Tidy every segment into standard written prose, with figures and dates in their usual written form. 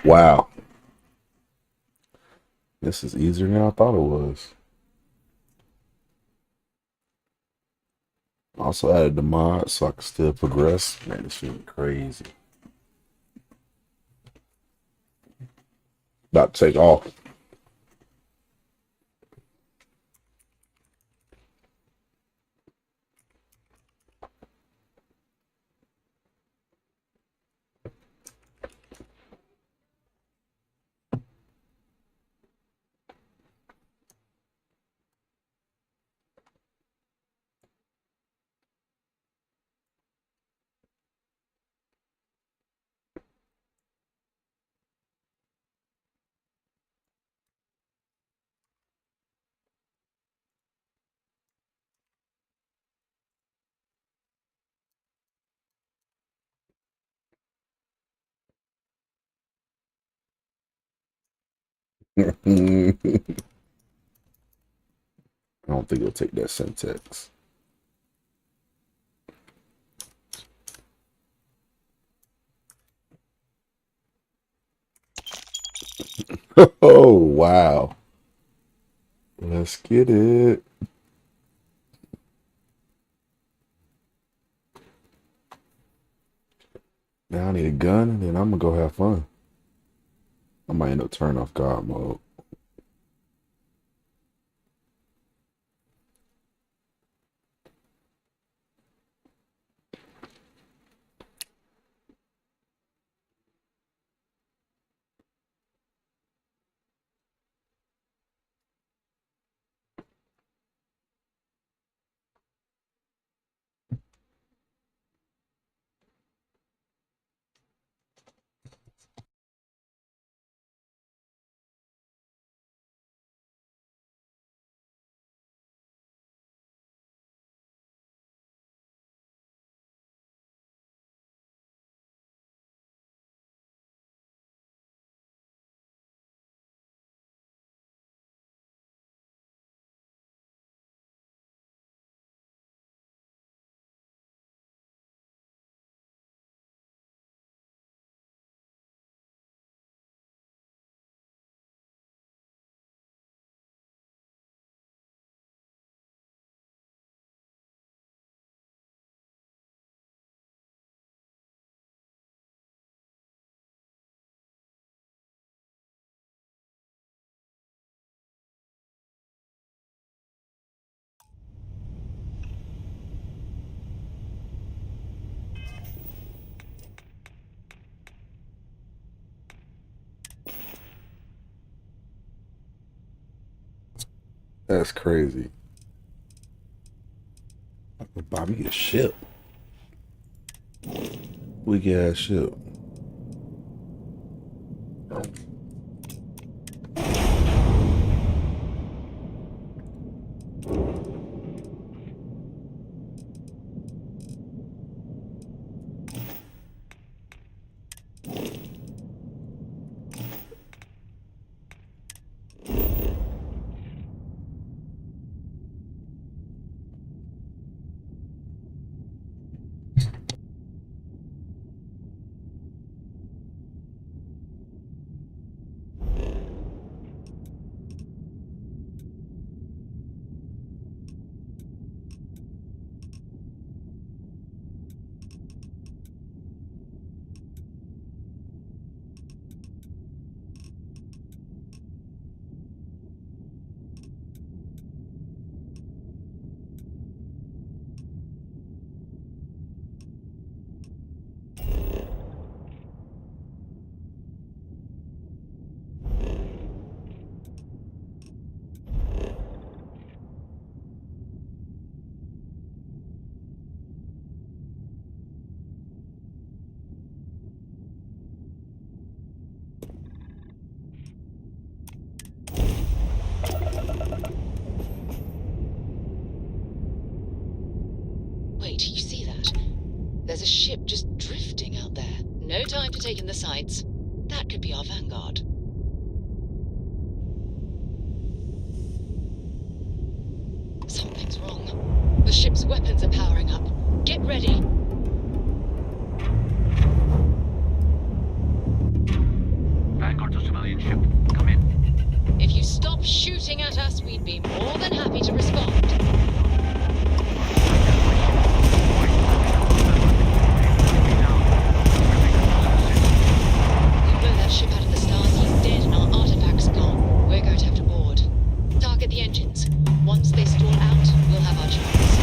Wow. This is easier than I thought it was. Also added the mod so I can still progress. Man, this shit is crazy. About to take off. I don't think it'll take that syntax. Oh, wow. Let's get it. Now I need a gun, and then I'm gonna go have fun. I might end up turning off God mode. That's crazy. I could buy me a ship. Weak ass ship. Wait, you see that? There's a ship just drifting out there. No time to take in the sights. That could be our vanguard. Something's wrong. The ship's weapons are powering up. Get ready. shooting at us, we'd be more than happy to respond. We blow that ship out of the stars, he's dead and our artifact's gone. We're going to have to board. Target the engines. Once they stall out, we'll have our chance.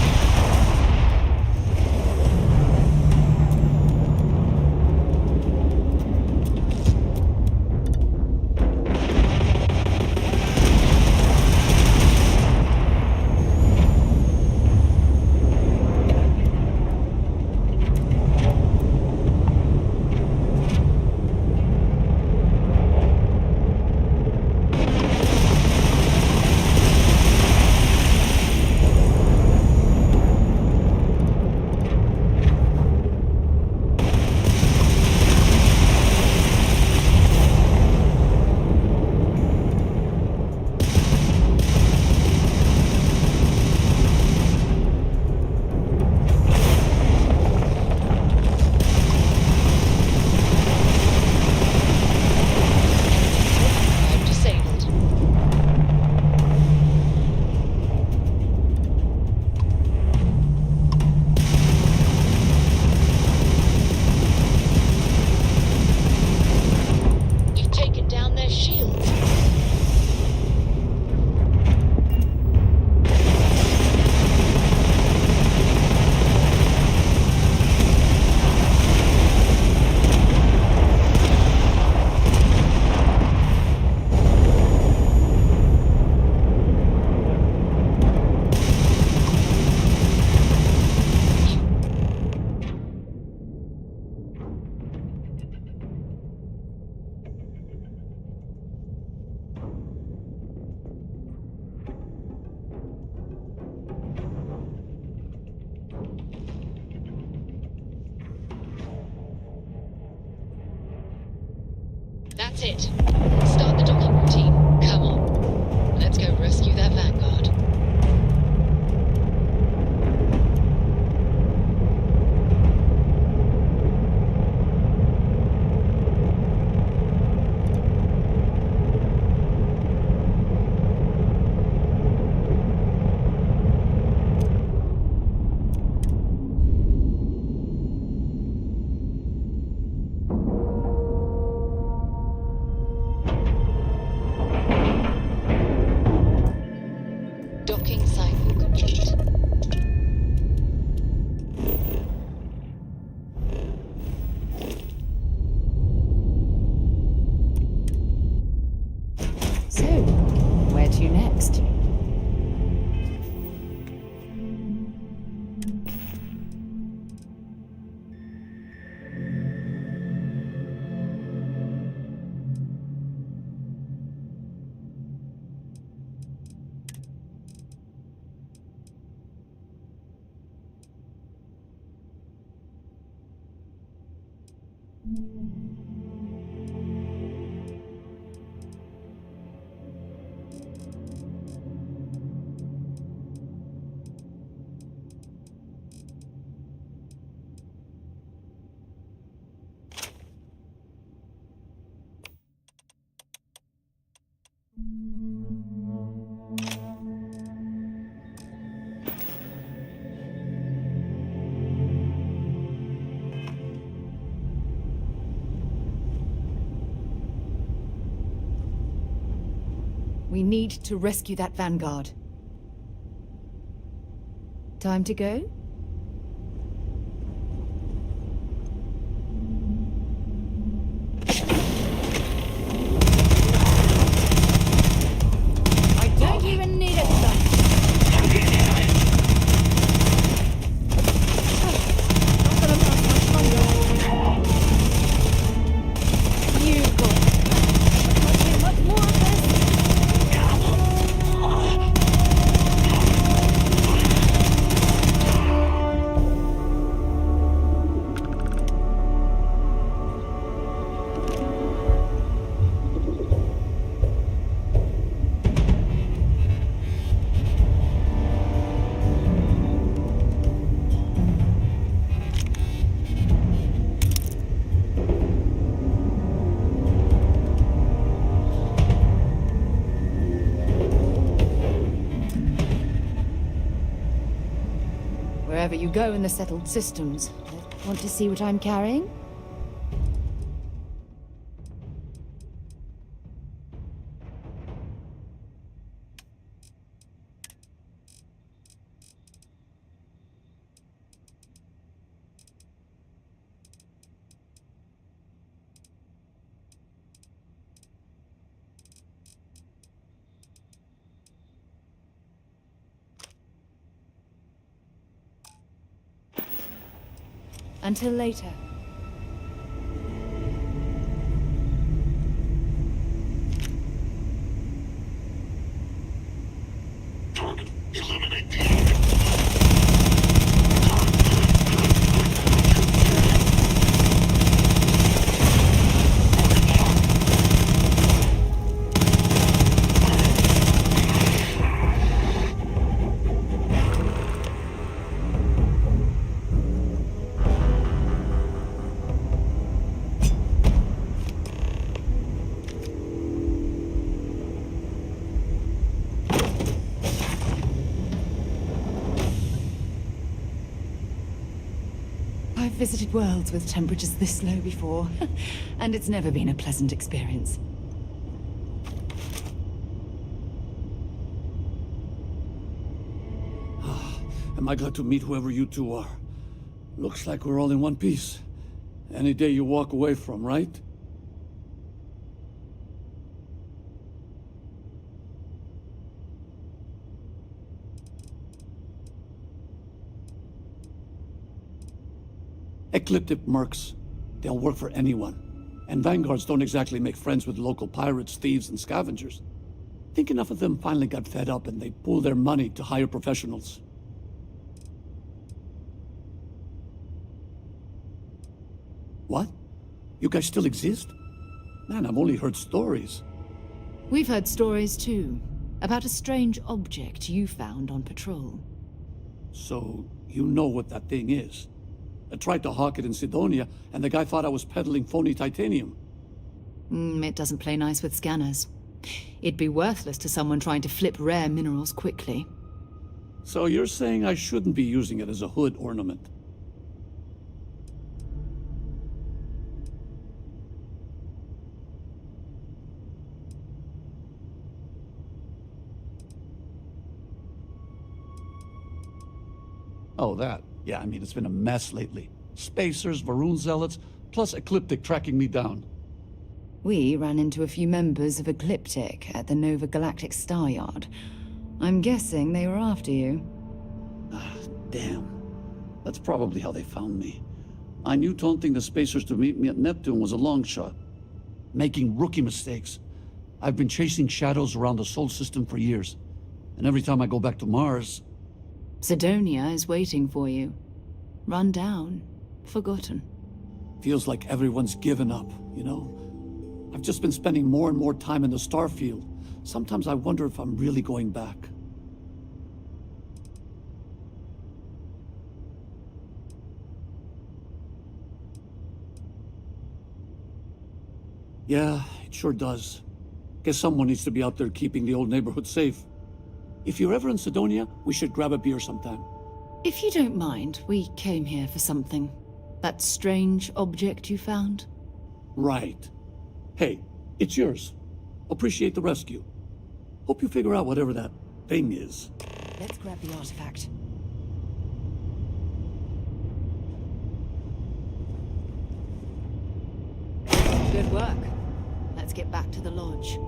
That's it. Start the docking routine. Come on. Let's go rescue that Vanguard. Docking cycle complete. So, where to next? We need to rescue that Vanguard. Time to go? I don't even need it, son. Not gonna last much longer. You've got much more of this. Wherever you go in the settled systems. Want to see what I'm carrying? Until later. I've visited worlds with temperatures this low before, and it's never been a pleasant experience. Am I glad to meet whoever you two are? Looks like we're all in one piece. Any day you walk away from, right? Ecliptic mercs. They'll work for anyone. And vanguards don't exactly make friends with local pirates, thieves, and scavengers. Think enough of them finally got fed up and they pool their money to hire professionals. What? You guys still exist? Man, I've only heard stories. We've heard stories too, about a strange object you found on patrol. So, you know what that thing is? I tried to hawk it in Sidonia, and the guy thought I was peddling phony titanium. It doesn't play nice with scanners. It'd be worthless to someone trying to flip rare minerals quickly. So you're saying I shouldn't be using it as a hood ornament? Oh, that. Yeah, I mean, it's been a mess lately. Spacers, Varun zealots, plus Ecliptic tracking me down. We ran into a few members of Ecliptic at the Nova Galactic Star Yard. I'm guessing they were after you. Ah, damn. That's probably how they found me. I knew taunting the Spacers to meet me at Neptune was a long shot. Making rookie mistakes. I've been chasing shadows around the Sol system for years. And every time I go back to Mars... Sidonia is waiting for you. Run down. Forgotten. Feels like everyone's given up, you know? I've just been spending more and more time in the Starfield. Sometimes I wonder if I'm really going back. Yeah, it sure does. Guess someone needs to be out there keeping the old neighborhood safe. If you're ever in Sidonia, we should grab a beer sometime. If you don't mind, we came here for something. That strange object you found? Right. Hey, it's yours. Appreciate the rescue. Hope you figure out whatever that thing is. Let's grab the artifact. Good work. Let's get back to the lodge.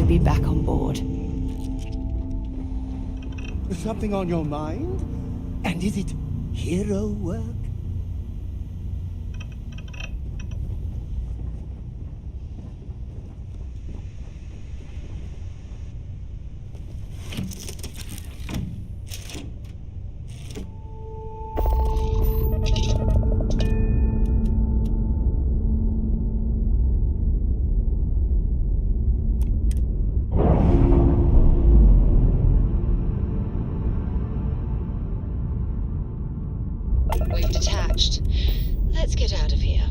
Be back on board. Something on your mind? And is it hero work? hatched. Let's get out of here.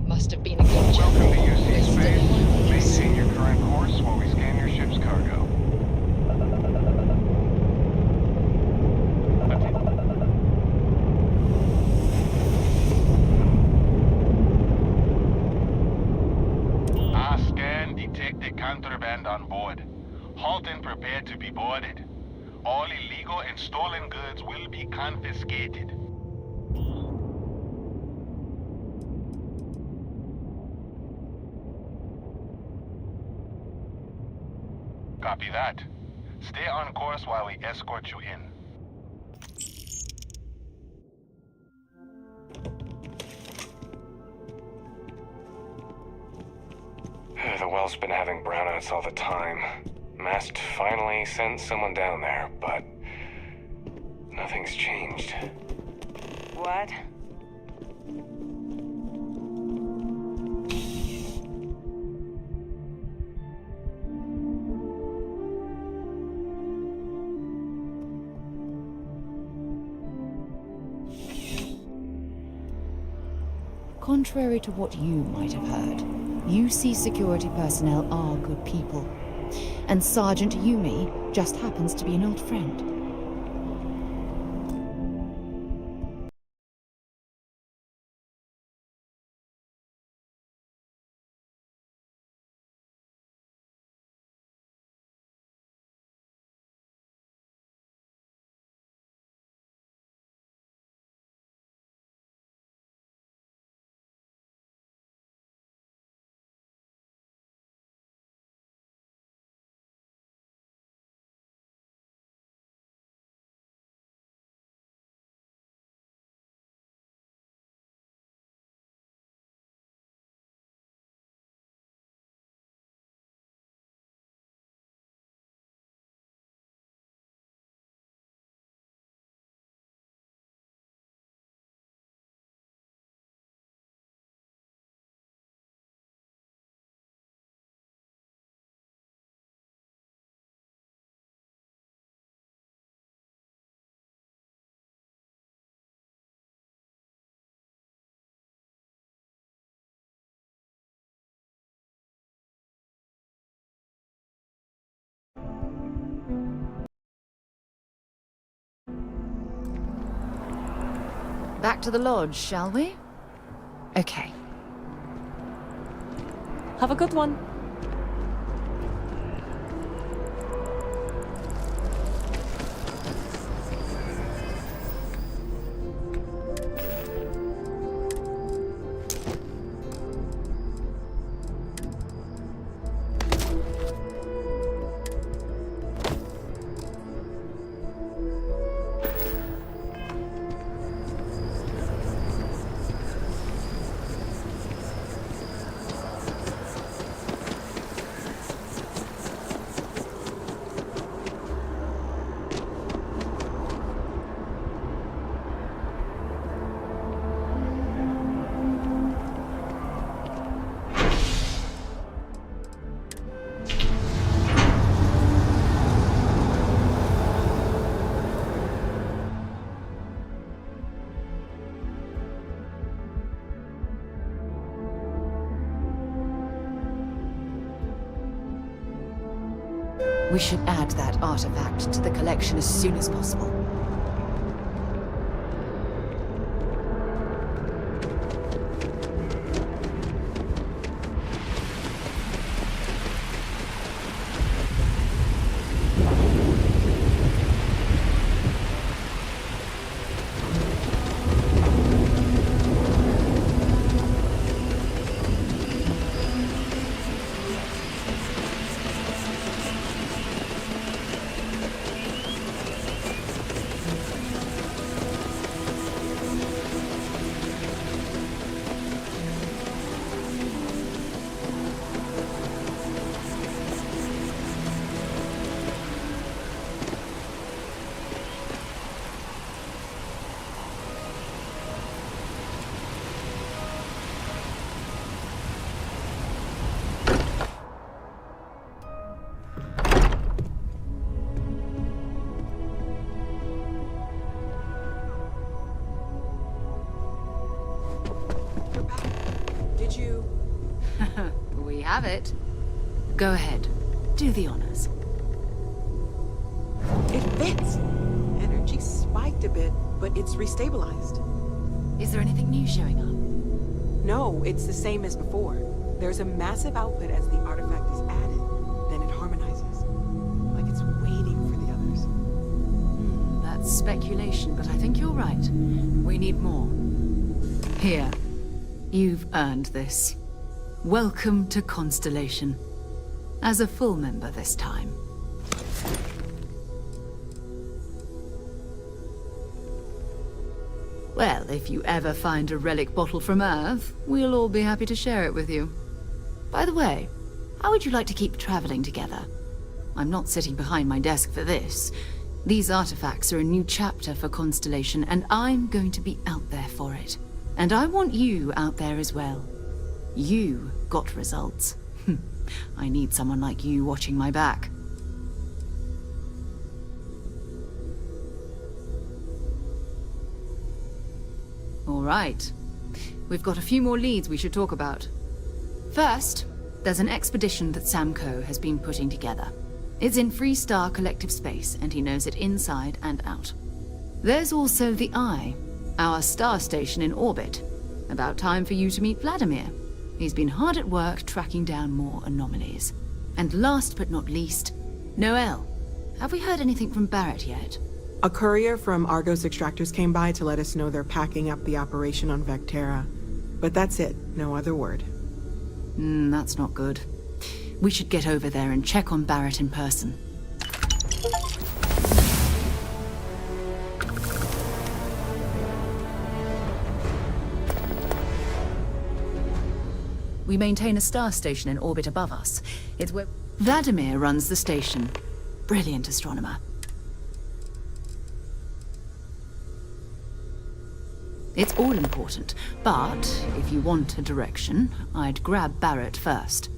Must have been a good job. Welcome to We're UC still Space. in one piece. Maintain your current course while we scan your ship's cargo. Scan detected contraband on board. Halt and prepare to be boarded. All illegal and stolen goods will be confiscated. Copy that. Stay on course while we escort you in. The well's been having brownouts all the time. Mast finally sent someone down there, but nothing's changed. What? Contrary to what you might have heard, UC security personnel are good people. And Sergeant Yumi just happens to be an old friend. Back to the lodge, shall we? Okay. Have a good one. We should add that artifact to the collection as soon as possible. Did you... We have it. Go ahead. Do the honors. It fits! Energy spiked a bit, but it's restabilized. Is there anything new showing up? No, it's the same as before. There's a massive output as the artifact is added. Then it harmonizes. Like it's waiting for the others. That's speculation, but I think you're right. We need more. Here. You've earned this. Welcome to Constellation. As a full member this time. Well, if you ever find a relic bottle from Earth, we'll all be happy to share it with you. By the way, how would you like to keep traveling together? I'm not sitting behind my desk for this. These artifacts are a new chapter for Constellation, and I'm going to be out there for it. And I want you out there as well. You got results. I need someone like you watching my back. All right. We've got a few more leads we should talk about. First, there's an expedition that Samco has been putting together. It's in Freestar Collective Space, and he knows it inside and out. There's also the Eye, our star station in orbit. About time for you to meet Vladimir. He's been hard at work tracking down more anomalies. And last but not least, Noel. Have we heard anything from Barrett yet? A courier from Argos Extractors came by to let us know they're packing up the operation on Vectera. But that's it, no other word. That's not good. We should get over there and check on Barrett in person. We maintain a star station in orbit above us. It's where Vladimir runs the station. Brilliant astronomer. It's all important, but if you want a direction, I'd grab Barrett first.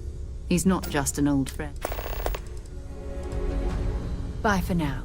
He's not just an old friend. Bye for now.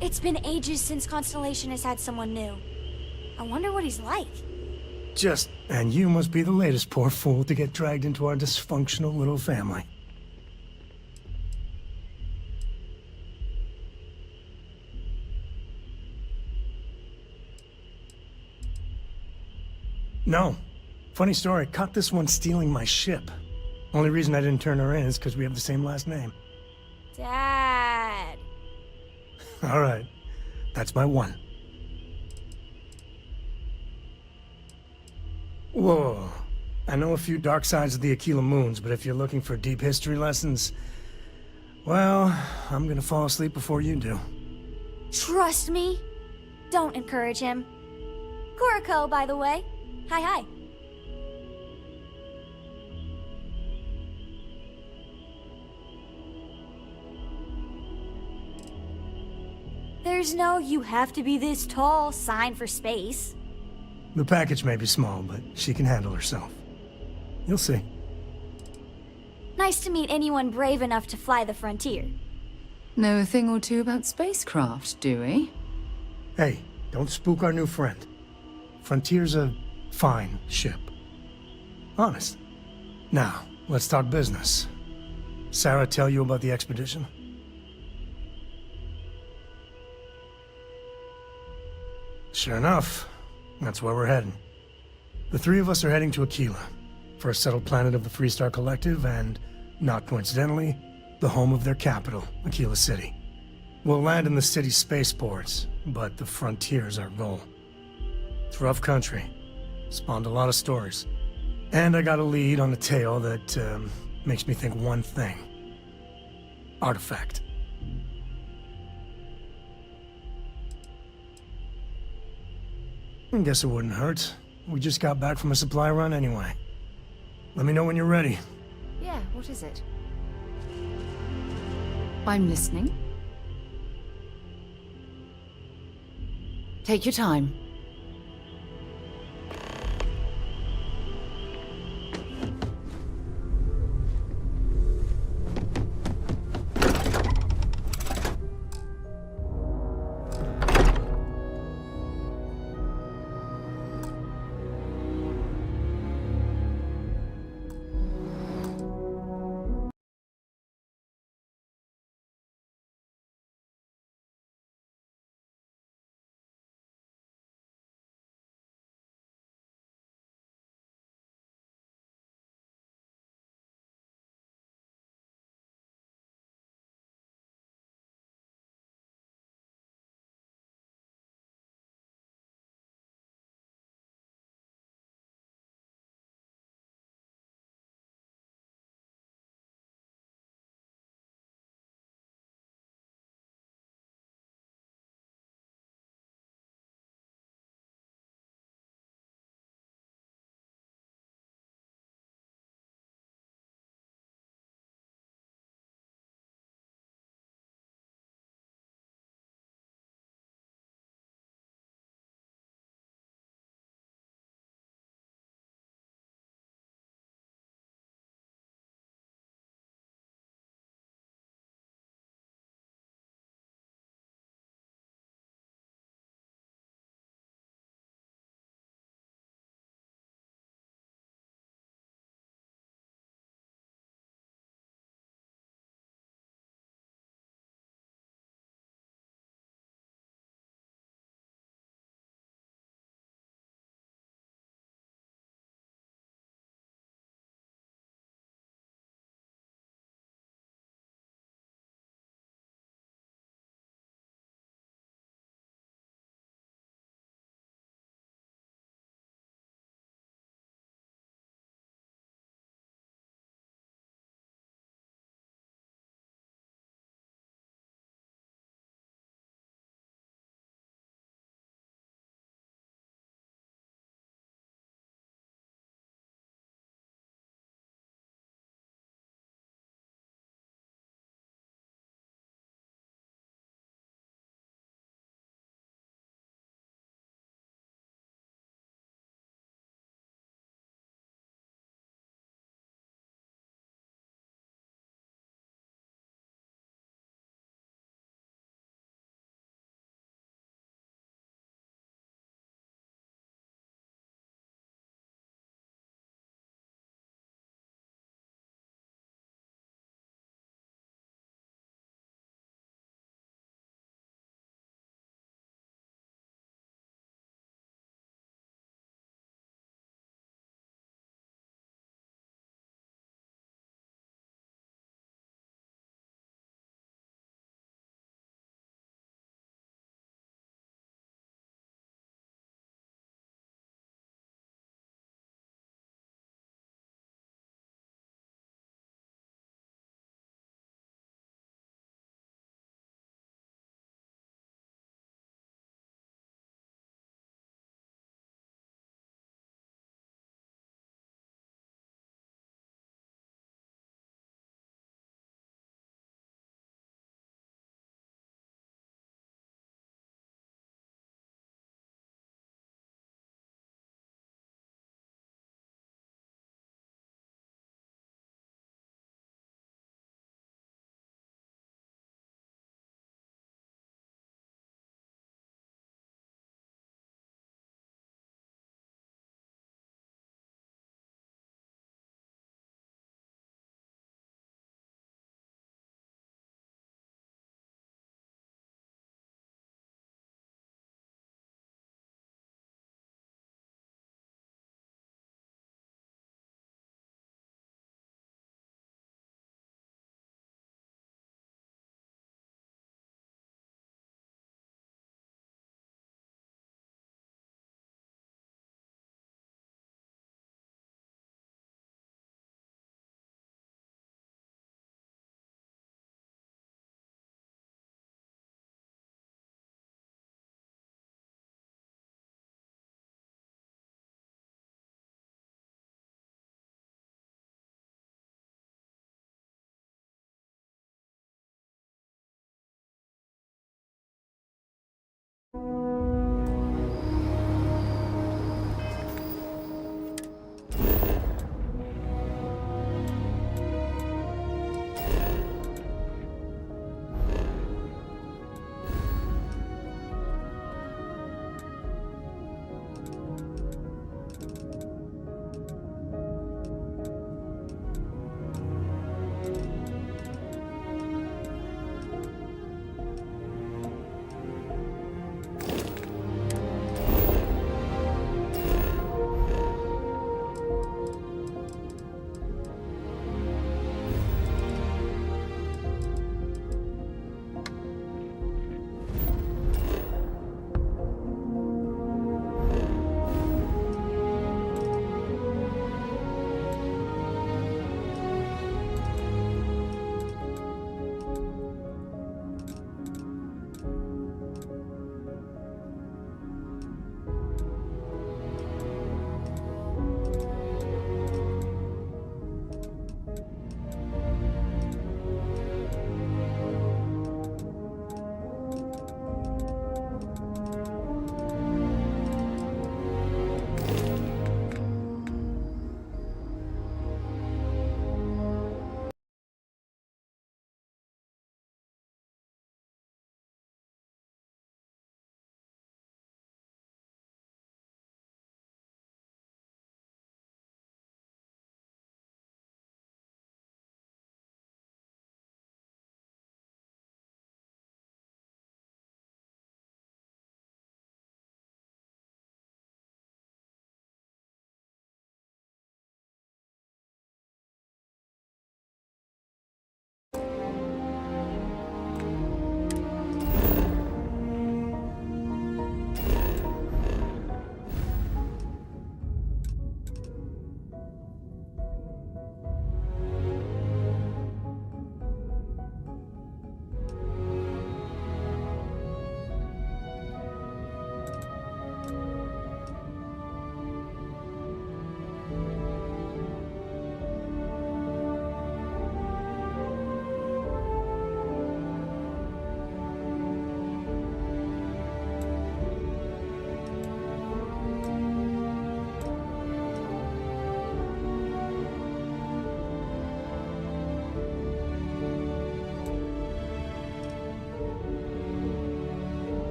It's been ages since Constellation has had someone new. I wonder what he's like. And you must be the latest poor fool to get dragged into our dysfunctional little family. No. Funny story, caught this one stealing my ship. Only reason I didn't turn her in is because we have the same last name. Dad. All right. That's my one. Whoa. I know a few dark sides of the Aquila Moons, but if you're looking for deep history lessons, well, I'm gonna fall asleep before you do. Trust me. Don't encourage him. Kuriko, by the way. Hi, hi. There's no "you have to be this tall" sign for space. The package may be small, but she can handle herself. You'll see. Nice to meet anyone brave enough to fly the frontier. Know a thing or two about spacecraft, do we? Hey, don't spook our new friend. Frontier's a fine ship. Honest. Now, let's talk business. Sarah tell you about the expedition? Sure enough, that's where we're heading. The three of us are heading to Aquila, first settled planet of the Freestar Collective and, not coincidentally, the home of their capital, Aquila City. We'll land in the city's spaceports, but the frontier's our goal. It's rough country. Spawned a lot of stories. And I got a lead on a tale that makes me think one thing. Artifact. I guess it wouldn't hurt. We just got back from a supply run anyway. Let me know when you're ready. Yeah, what is it? I'm listening. Take your time.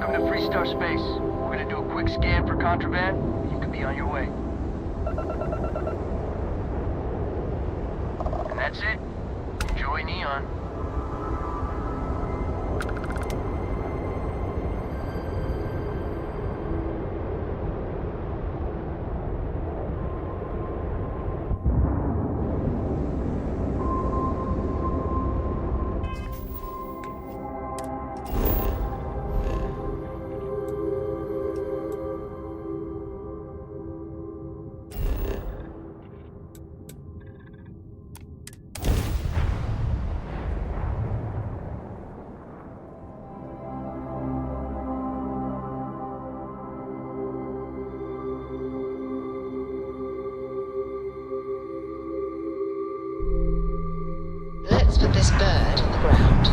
Welcome to Freestar Space. We're gonna do a quick scan for contraband. You can be on your way. And that's it. Enjoy Neon. Let's put this bird on the ground.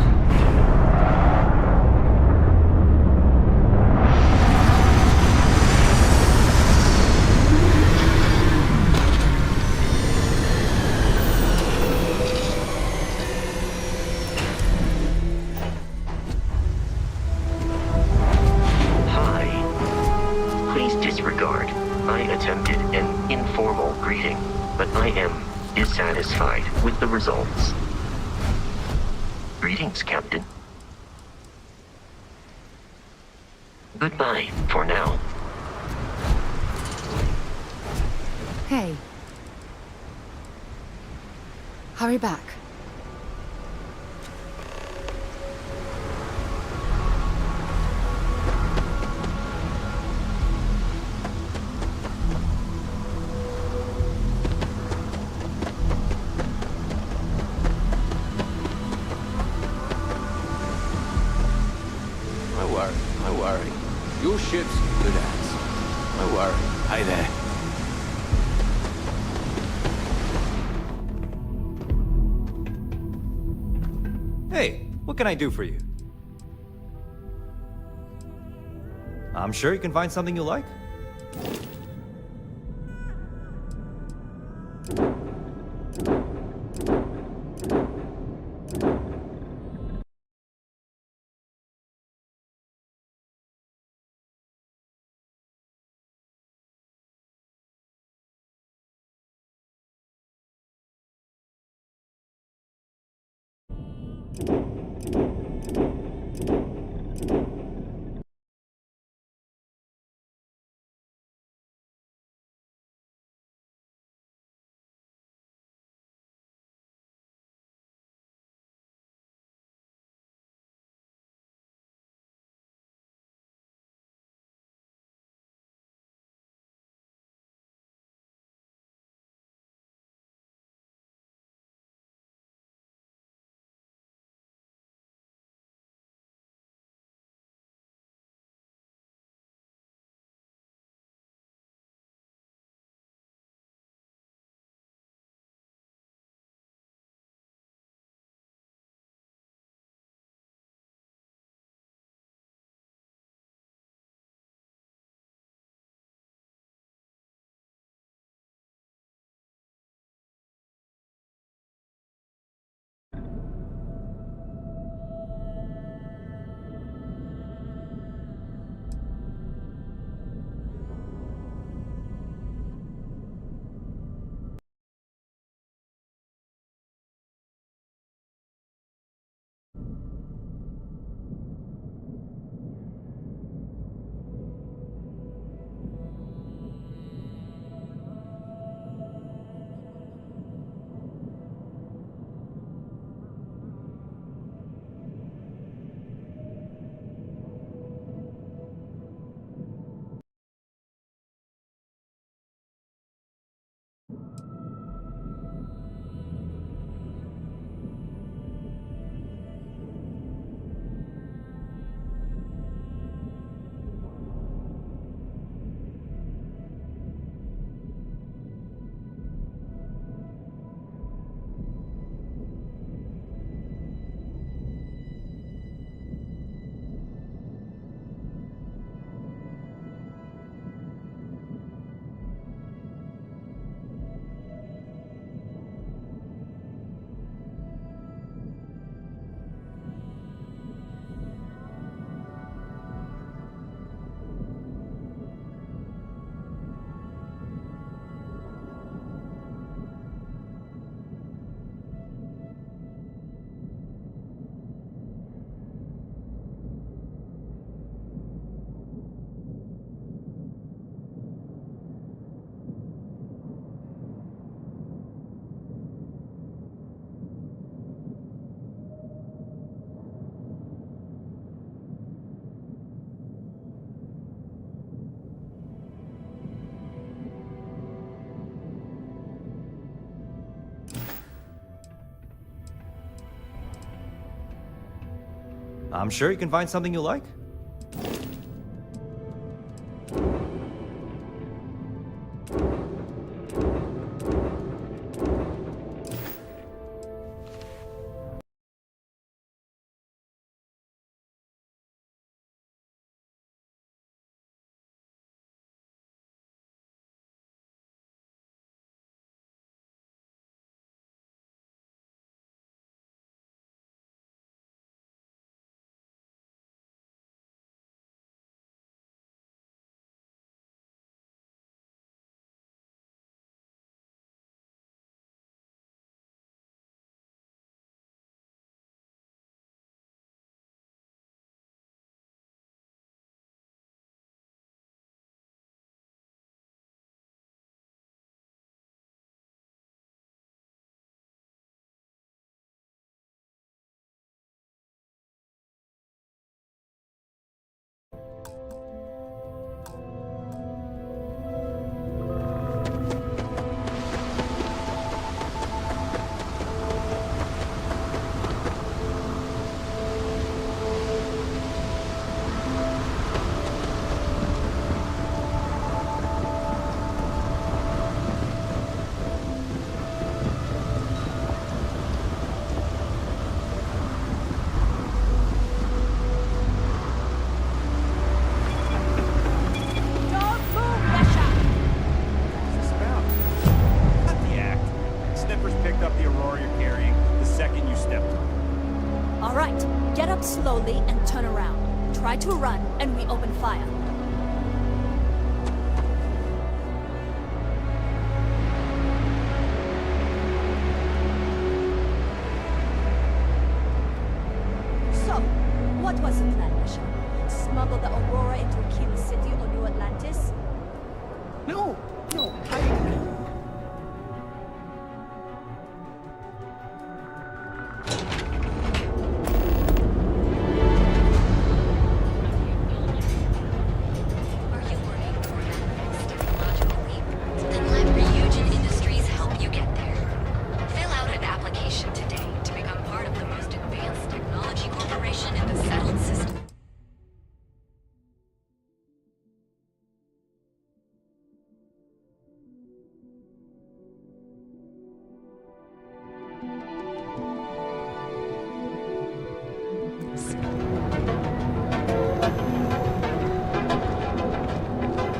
Hi. Please disregard. I attempted an informal greeting, but I am dissatisfied with the results. Greetings, Captain. Goodbye for now. Hey. Hurry back. My worry. Your ship's good ass. My worry. Hey there. Hey, what can I do for you? I'm sure you can find something you like. I'm sure you can find something you like. Slowly and turn around. Try to run, and we open fire. So, what was the plan, Misha? Smuggle the Aurora into Aquila City or New Atlantis? No,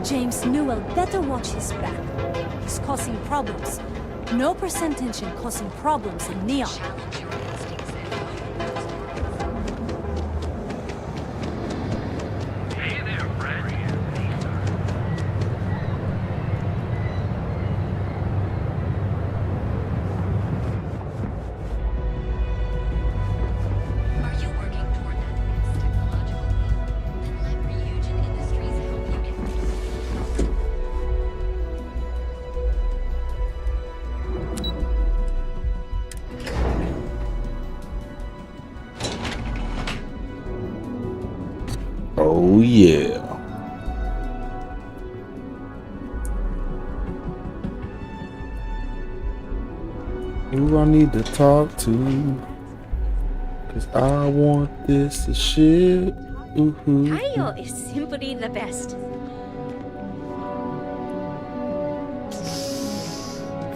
James Newell better watch his back. He's causing problems. No percentage in causing problems in Neon. Oh yeah. Who I need to talk to? Cause I want this to shit. Tayo is simply the best.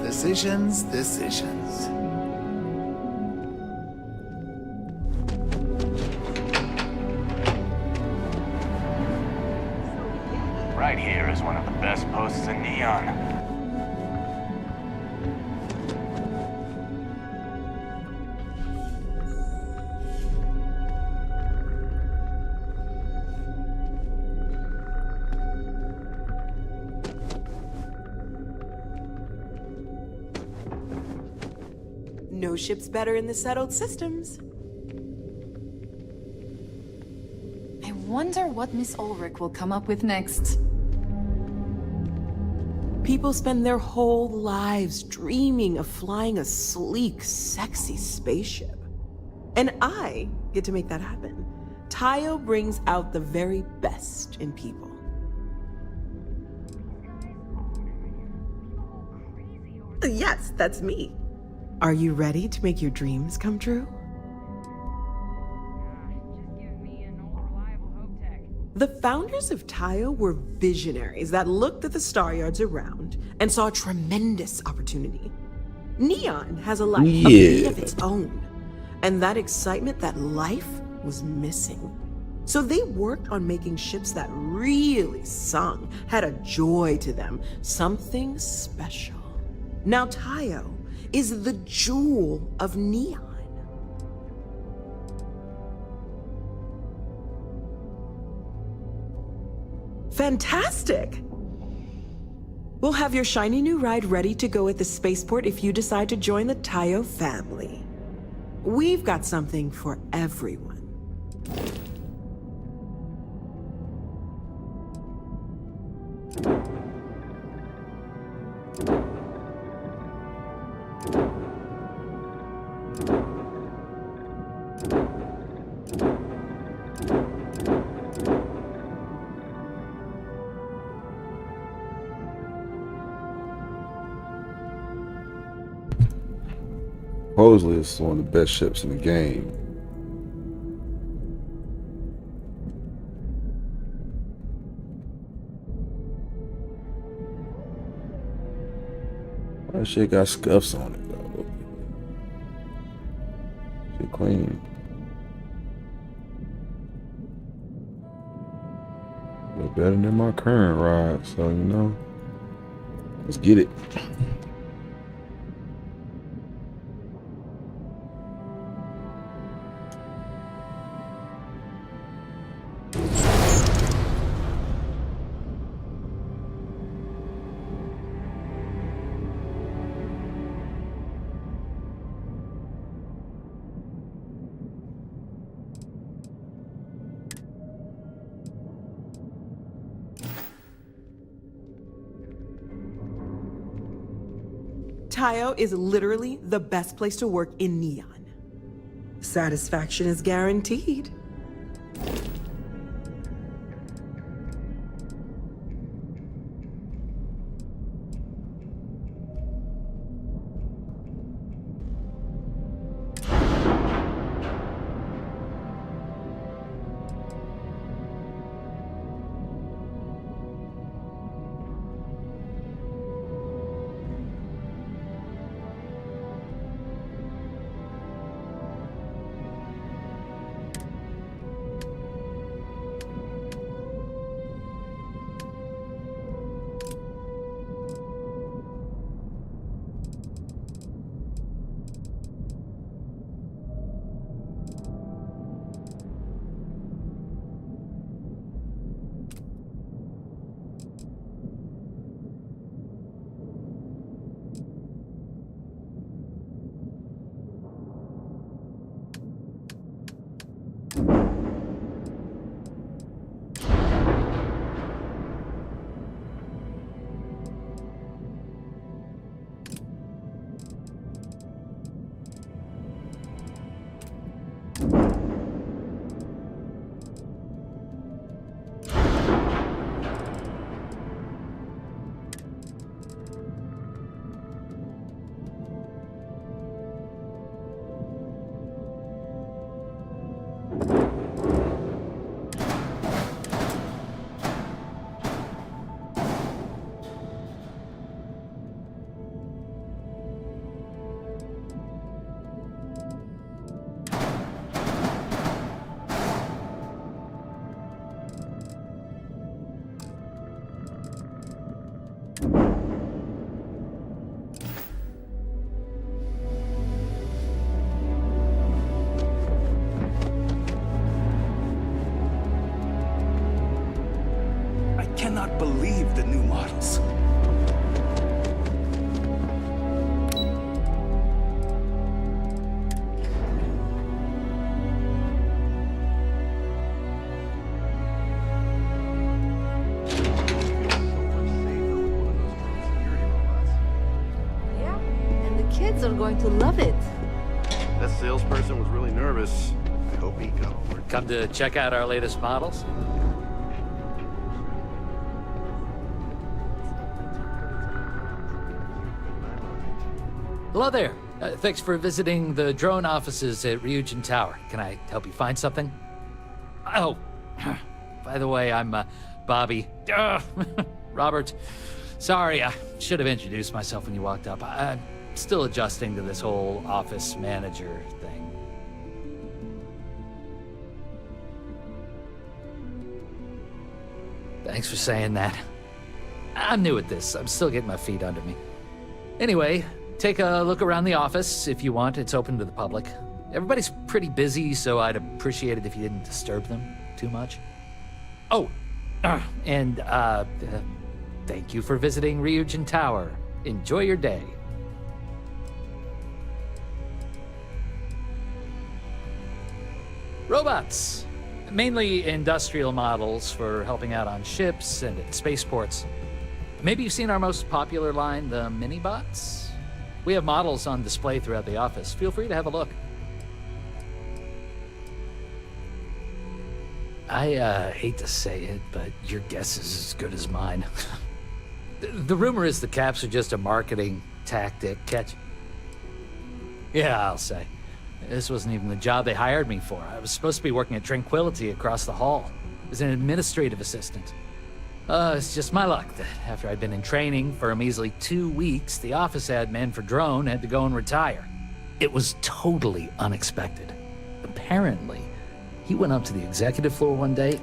Decisions. Right here is one of the best posts in Neon. No ship's better in the settled systems. I wonder what Miss Ulrich will come up with next. People spend their whole lives dreaming of flying a sleek, sexy spaceship. And I get to make that happen. Tayo brings out the very best in people. Yes, that's me. Are you ready to make your dreams come true? The founders of Tayo were visionaries that looked at the star yards around and saw a tremendous opportunity. Neon has a life, a beat of its own, and that excitement, that life, was missing. So they worked on making ships that really sung, had a joy to them, something special. Now Tayo is the jewel of Neon. Fantastic! We'll have your shiny new ride ready to go at the spaceport if you decide to join the Tayo family. We've got something for everyone. Supposedly it's one of the best ships in the game. That shit got scuffs on it though. Shit clean. But better than my current ride, so you know. Let's get it. Tayo is literally the best place to work in Neon. Satisfaction is guaranteed. Cannot believe the new models. Yeah, and the kids are going to love it. That salesperson was really nervous. I hope he got over it. Come to check out our latest models? Hello there. Thanks for visiting the drone offices at Ryujin Tower. Can I help you find something? Oh, by the way, I'm Bobby. Robert. Sorry, I should have introduced myself when you walked up. I'm still adjusting to this whole office manager thing. Thanks for saying that. I'm new at this. I'm still getting my feet under me. Anyway, take a look around the office if you want. It's open to the public. Everybody's pretty busy, so I'd appreciate it if you didn't disturb them too much. Oh, and thank you for visiting Ryujin Tower. Enjoy your day. Robots. Mainly industrial models for helping out on ships and at spaceports. Maybe you've seen our most popular line, the mini-bots? We have models on display throughout the office. Feel free to have a look. I hate to say it, but your guess is as good as mine. The rumor is the caps are just a marketing tactic. Yeah, I'll say. This wasn't even the job they hired me for. I was supposed to be working at Tranquility across the hall as an administrative assistant. It's just my luck that after I'd been in training for a measly 2 weeks, the office admin for Drone had to go and retire. It was totally unexpected. Apparently, he went up to the executive floor one day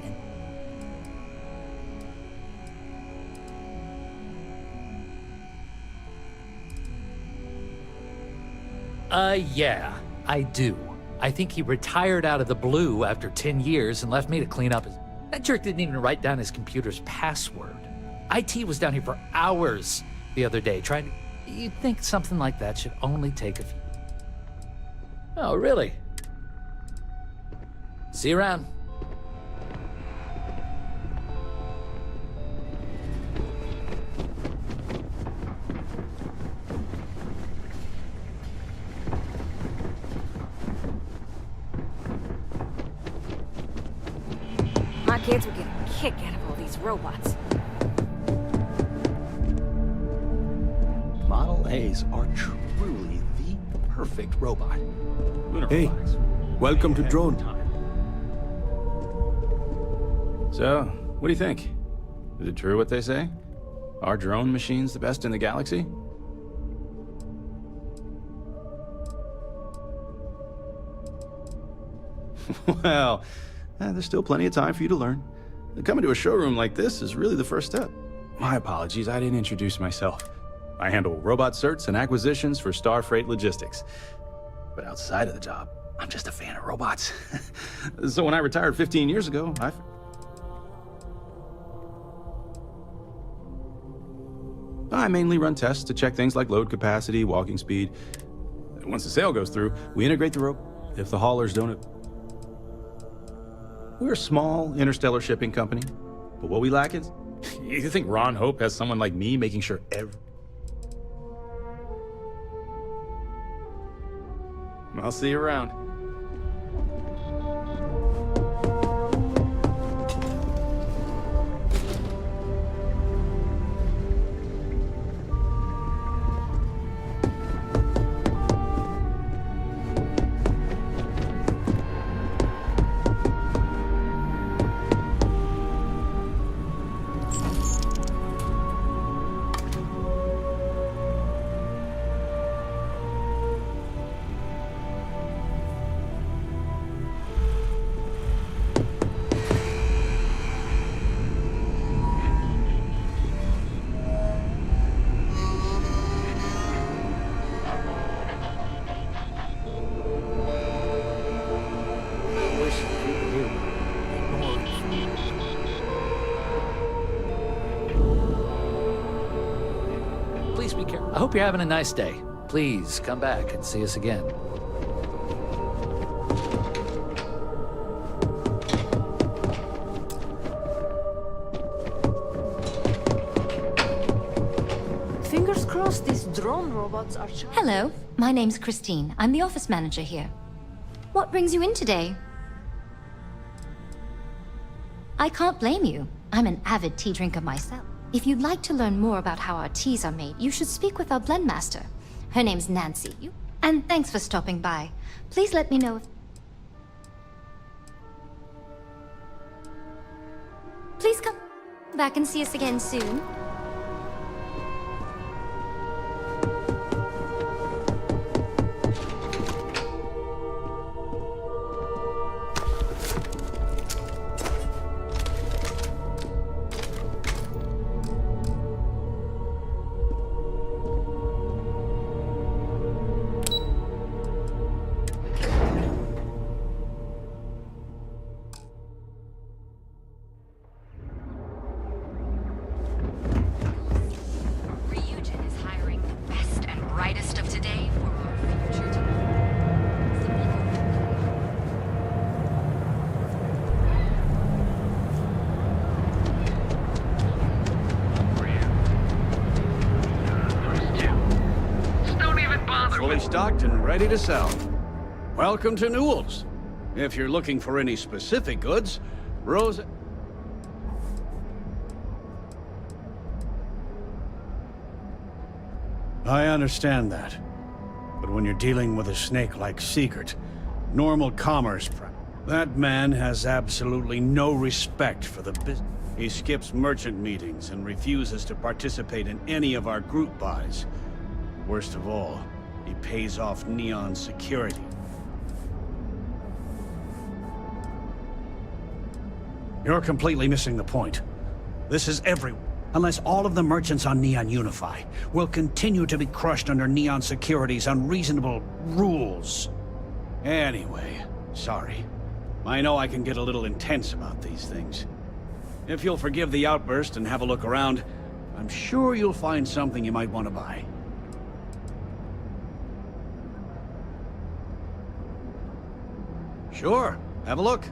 and... yeah, I do. I think he retired out of the blue after 10 years and left me to clean up his... That jerk didn't even write down his computer's password. IT was down here for hours the other day trying to... You'd think something like that should only take a few... Oh, really? See you around. My kids will get a kick out of all these robots. Model A's are truly the perfect robot. Hey, welcome to Drone. So, what do you think? Is it true what they say? Our drone machine's the best in the galaxy? Well, there's still plenty of time for you to learn. Coming to a showroom like this is really the first step. My apologies, I didn't introduce myself. I handle robot certs and acquisitions for Starfreight Logistics. But outside of the job, I'm just a fan of robots. So when I retired 15 years ago, I mainly run tests to check things like load capacity, walking speed. Once the sale goes through, we integrate the robot. If the haulers don't... We're a small interstellar shipping company, but what we lack is... You think Ron Hope has someone like me making sure I'll see you around. Please be careful. I hope you're having a nice day. Please come back and see us again. Fingers crossed these drone robots are... Hello, my name's Christine. I'm the office manager here. What brings you in today? I can't blame you. I'm an avid tea drinker myself. If you'd like to learn more about how our teas are made, you should speak with our blend master. Her name's Nancy. And thanks for stopping by. Please let me know if... back and see us again soon. Fully stocked and ready to sell. Welcome to Newell's. If you're looking for any specific goods, Rose... I understand that. But when you're dealing with a snake like Sigurd, normal commerce... That man has absolutely no respect for the business. He skips merchant meetings and refuses to participate in any of our group buys. Worst of all, he pays off Neon security. You're completely missing the point. This is everyone. Unless all of the merchants on Neon unify, will continue to be crushed under Neon Security's unreasonable rules. Anyway, sorry. I know I can get a little intense about these things. If you'll forgive the outburst and have a look around, I'm sure you'll find something you might want to buy. Sure, have a look.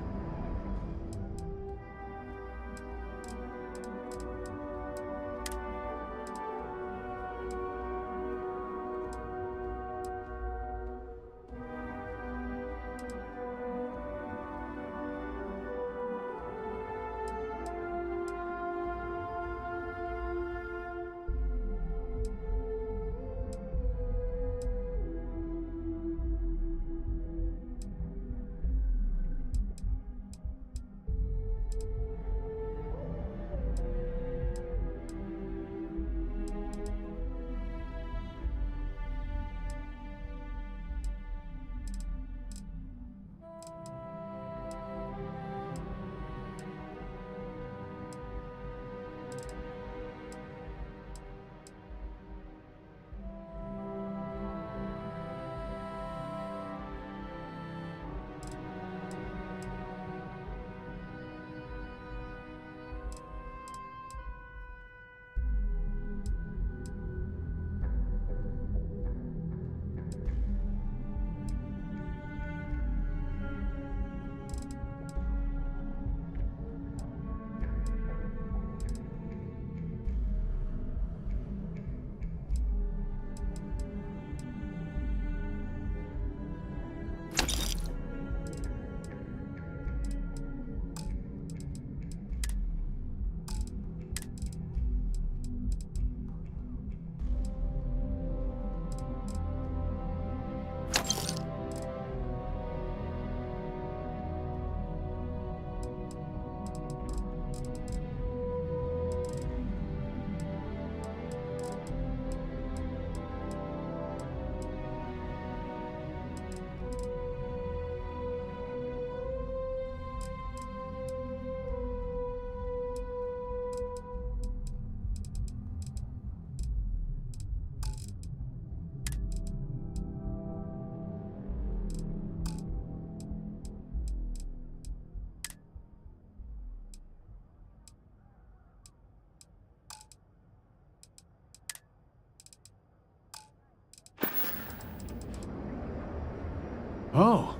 Oh.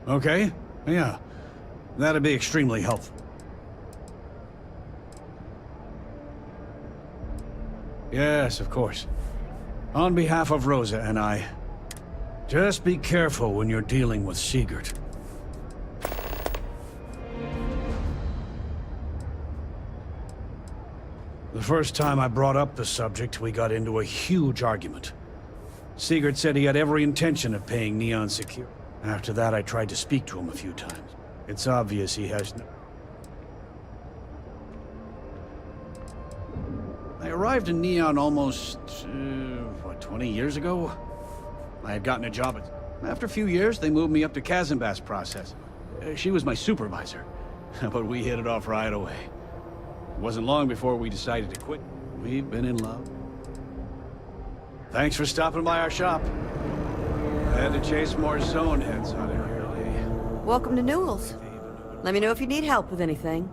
Okay. Yeah. That'd be extremely helpful. Yes, of course. On behalf of Rosa and I, just be careful when you're dealing with Sigurd. The first time I brought up the subject, we got into a huge argument. Sigurd said he had every intention of paying Neon Secure. After that, I tried to speak to him a few times. It's obvious he has no... I arrived in Neon almost, 20 years ago? I had gotten a job After a few years, they moved me up to Kazanbas process. She was my supervisor, but we hit it off right away. It wasn't long before we decided to quit. We've been in love. Thanks for stopping by our shop. I had to chase more zone heads out of here lately. Welcome to Newell's. Let me know if you need help with anything.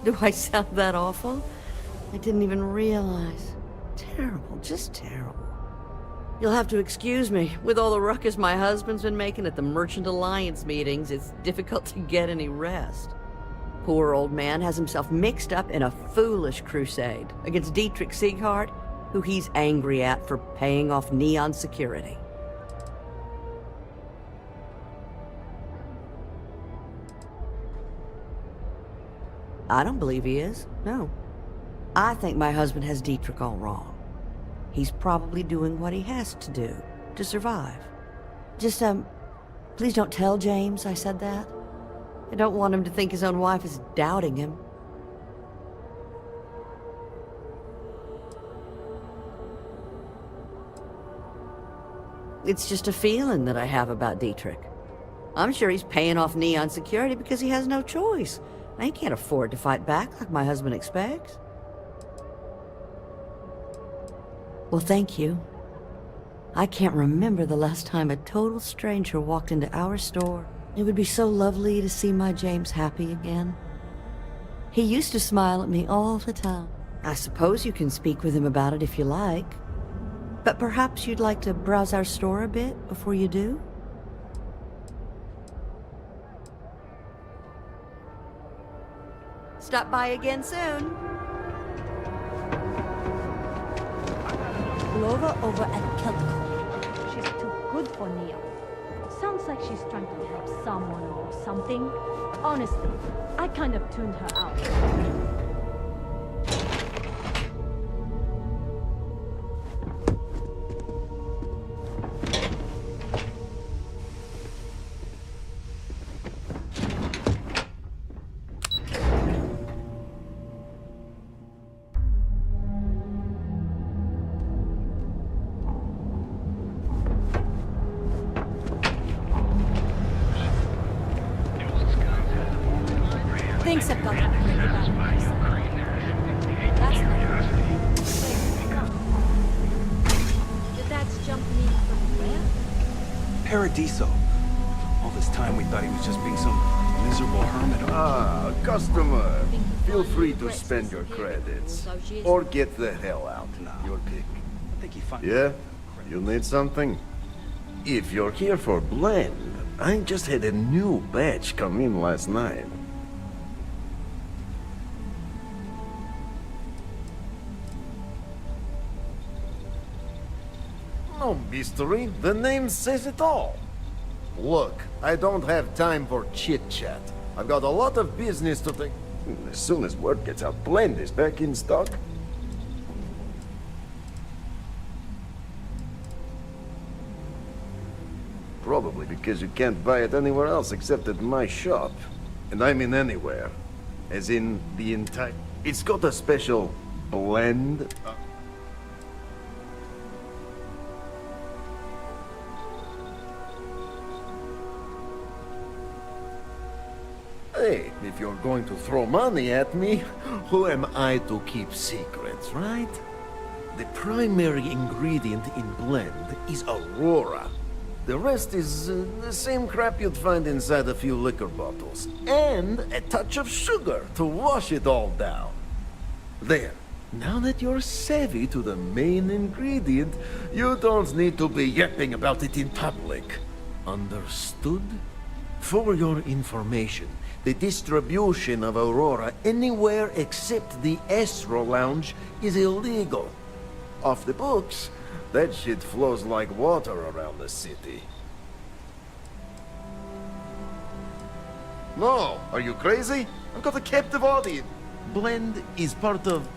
Do I sound that awful? I didn't even realize. Terrible, just terrible. You'll have to excuse me. With all the ruckus my husband's been making at the Merchant Alliance meetings, it's difficult to get any rest. Poor old man has himself mixed up in a foolish crusade against Dietrich Sieghart, who he's angry at for paying off Neon security. I don't believe he is, no. I think my husband has Dietrich all wrong. He's probably doing what he has to do to survive. Just, please don't tell James I said that. I don't want him to think his own wife is doubting him. It's just a feeling that I have about Dietrich. I'm sure he's paying off Neon security because he has no choice. I can't afford to fight back like my husband expects. Well, thank you. I can't remember the last time a total stranger walked into our store. It would be so lovely to see my James happy again. He used to smile at me all the time. I suppose you can speak with him about it if you like. But perhaps you'd like to browse our store a bit before you do? Stop by again soon. Clover over at Keltco. She's too good for Neon. Sounds like she's trying to help someone or something. Honestly, I kind of tuned her out. Things have gotten really bad. That's not Did that jump me from where? Paradiso. All this time we thought he was just being some miserable hermit. Ah, customer. Feel free to spend your credits. Or get the hell out. Your pick. I think he finally... Yeah? You need something? If you're here for blend, I just had a new batch come in last night. No mystery, the name says it all. Look, I don't have time for chit-chat. I've got a lot of business to take. As soon as word gets out, blend is back in stock. Probably because you can't buy it anywhere else except at my shop. And I mean anywhere. As in the entire... It's got a special blend. Hey, if you're going to throw money at me, who am I to keep secrets, right? The primary ingredient in blend is Aurora. The rest is the same crap you'd find inside a few liquor bottles. And a touch of sugar to wash it all down. There. Now that you're savvy to the main ingredient, you don't need to be yapping about it in public. Understood? For your information, the distribution of Aurora anywhere except the Astro Lounge is illegal. Off the books, that shit flows like water around the city. No, are you crazy? I've got a captive audience. Blend is part of...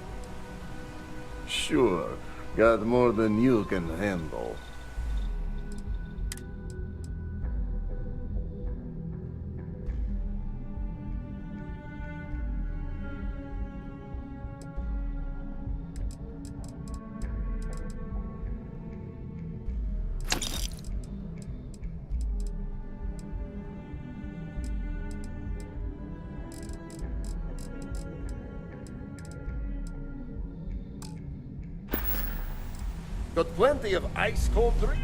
Sure. Got more than you can handle. Got plenty of ice-cold drinks.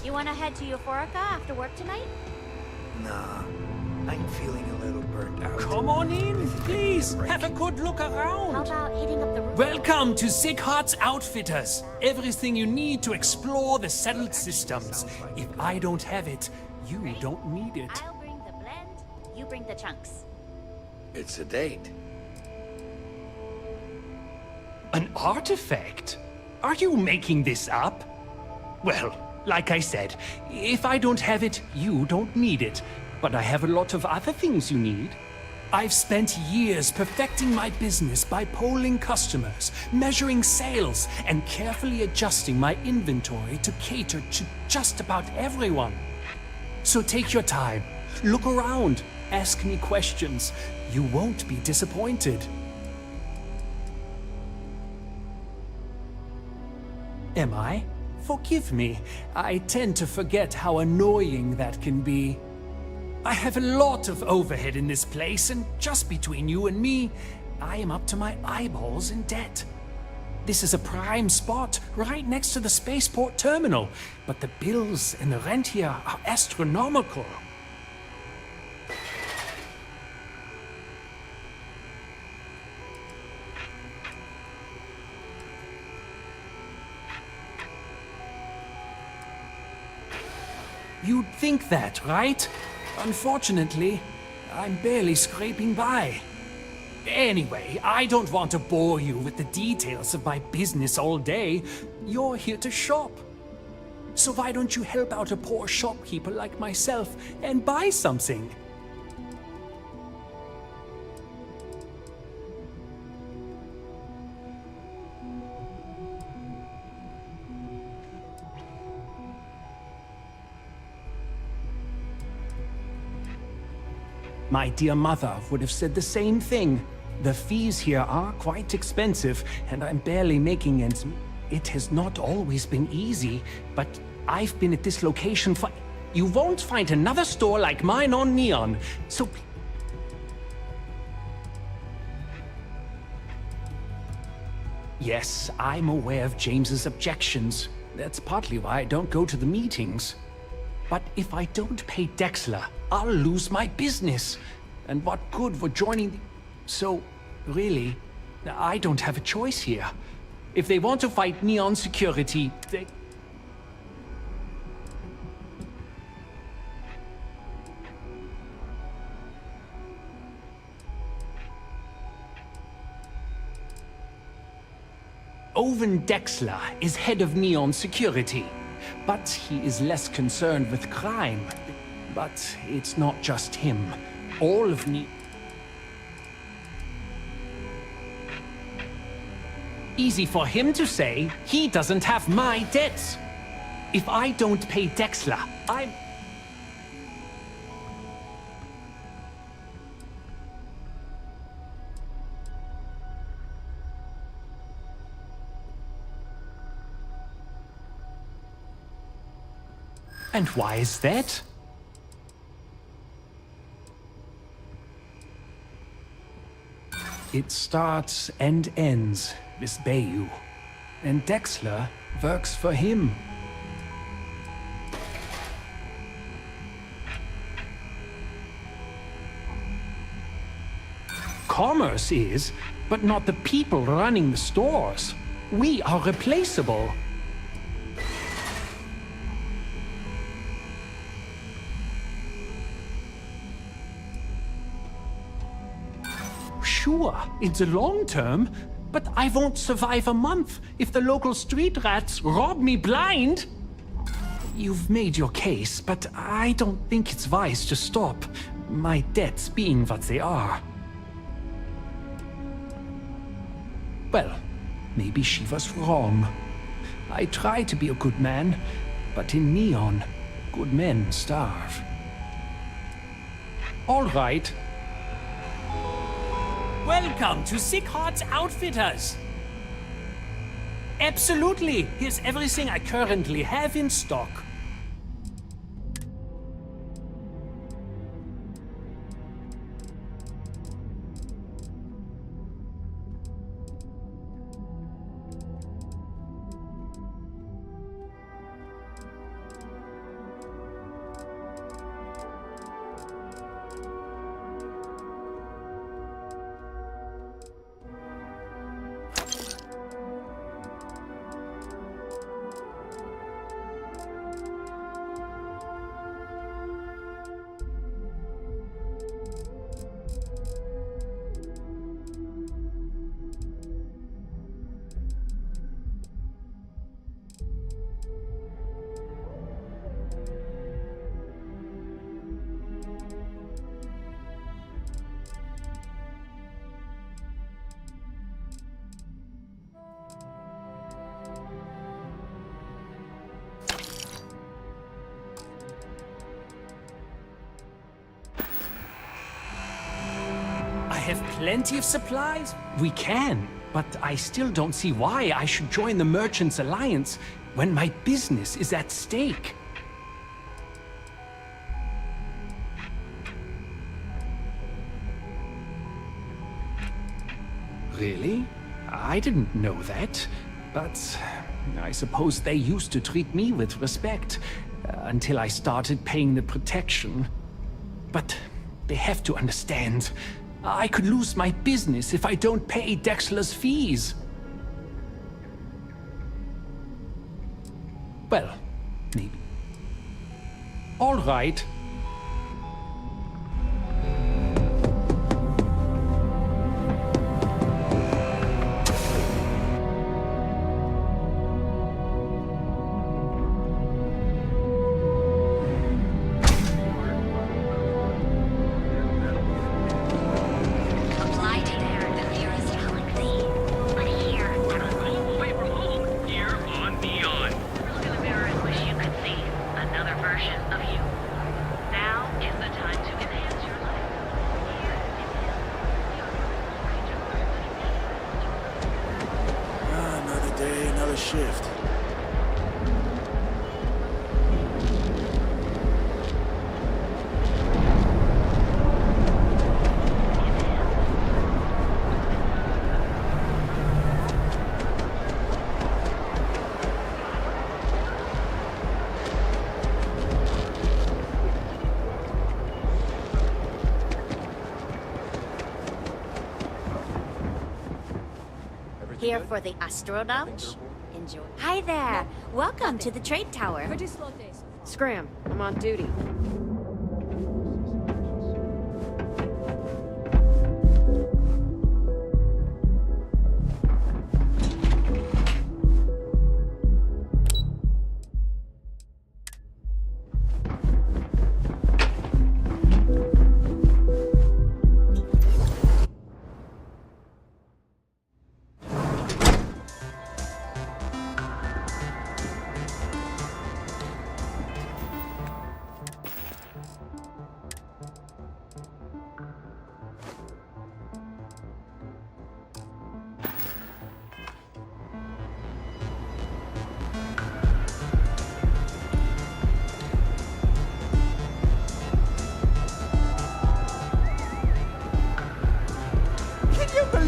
You wanna head to Euphorica after work tonight? Nah, I'm feeling a little burnt out. Come on in, please. Have a good look around. How about hitting up the roof? Welcome to Sick Heart's Outfitters. Everything you need to explore the settled systems. If I don't have it, you don't need it. I'll bring the blend, you bring the chunks. It's a date. An artifact? Are you making this up? Well, like I said, if I don't have it, you don't need it. But I have a lot of other things you need. I've spent years perfecting my business by polling customers, measuring sales, and carefully adjusting my inventory to cater to just about everyone. So take your time, look around, ask me questions. You won't be disappointed. Am I? Forgive me. I tend to forget how annoying that can be. I have a lot of overhead in this place, and just between you and me, I am up to my eyeballs in debt. This is a prime spot, right next to the spaceport terminal, but the bills and the rent here are astronomical. You'd think that, right? Unfortunately, I'm barely scraping by. Anyway, I don't want to bore you with the details of my business all day. You're here to shop. So why don't you help out a poor shopkeeper like myself and buy something? My dear mother would have said the same thing. The fees here are quite expensive, and I'm barely making ends meet. It has not always been easy, but I've been at this location for... You won't find another store like mine on Neon, so... Yes, I'm aware of James's objections. That's partly why I don't go to the meetings. But if I don't pay Dexler, I'll lose my business. And what good would joining the... So, really, I don't have a choice here. If they want to fight Neon security, they... Owen Dexler is head of Neon security. But he is less concerned with crime. But it's not just him. All of Easy for him to say, he doesn't have my debts. If I don't pay Dexler, I'm... And why is that? It starts and ends with Bayou. And Dexler works for him. Commerce is, but not the people running the stores. We are replaceable. Sure, in the long term, but I won't survive a month if the local street rats rob me blind. You've made your case, but I don't think it's wise to stop, my debts being what they are. Well, maybe she was wrong. I try to be a good man, but in Neon, good men starve. All right. Welcome to Sick Heart's Outfitters. Absolutely. Here's everything I currently have in stock. Have plenty of supplies? We can, but I still don't see why I should join the Merchants Alliance when my business is at stake. Really? I didn't know that, but I suppose they used to treat me with respect until I started paying the protection. But they have to understand. I could lose my business if I don't pay Dexler's fees. Well, maybe. All right. Shift. Here for the Astro Lounge? Enjoy. Hi there. Welcome to the Trade Tower. Pretty slow day so far. Scram, I'm on duty.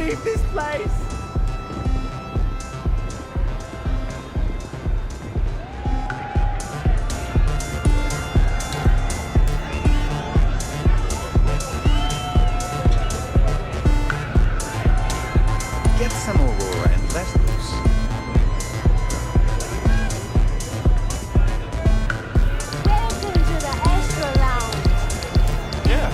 leave this place. Get some Aurora and let loose. Welcome to the Astro Lounge. Yeah.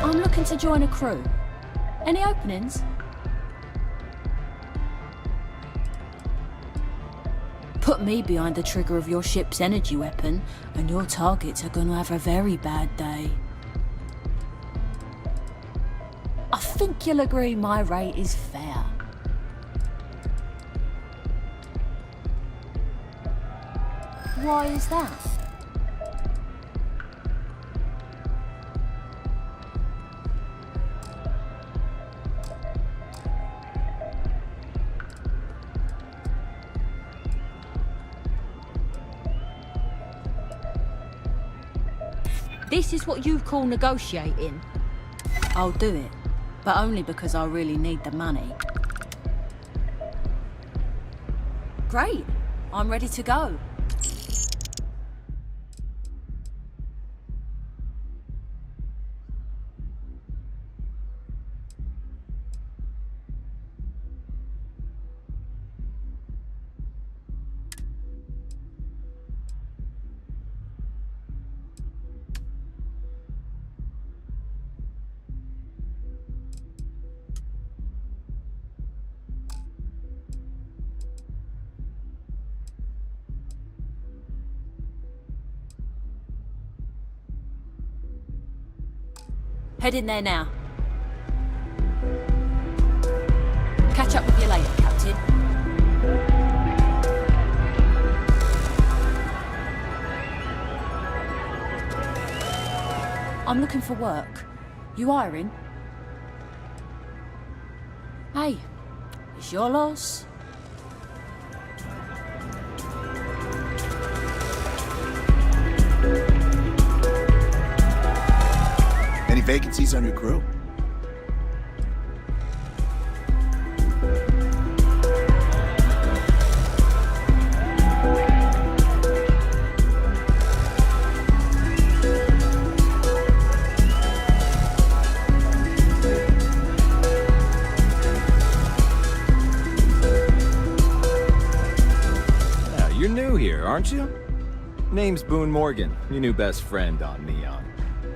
I'm looking to join a crew. Any openings? Put me behind the trigger of your ship's energy weapon, and your targets are gonna have a very bad day. I think you'll agree my rate is fair. Why is that? This is what you call negotiating? I'll do it, but only because I really need the money. Great, I'm ready to go. Head in there now. Catch up with you later, Captain. I'm looking for work. You hiring? Hey, it's your loss. Any vacancies on your crew? Now, you're new here, aren't you? Name's Boone Morgan, your new best friend on Neon.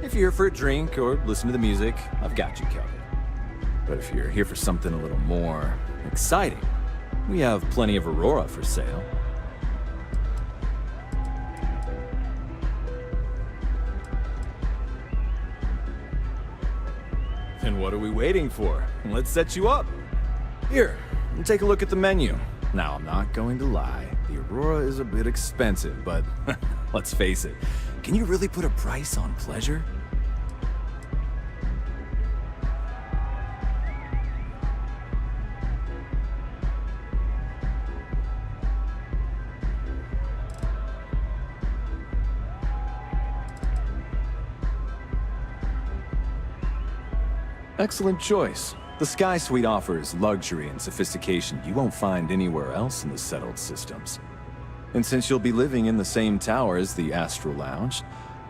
If you're here for a drink or listen to the music, I've got you covered. But if you're here for something a little more exciting, we have plenty of Aurora for sale. Then what are we waiting for? Let's set you up. Here, take a look at the menu. Now, I'm not going to lie. The Aurora is a bit expensive, but let's face it. Can you really put a price on pleasure? Excellent choice. The Sky Suite offers luxury and sophistication you won't find anywhere else in the settled systems. And since you'll be living in the same tower as the Astral Lounge,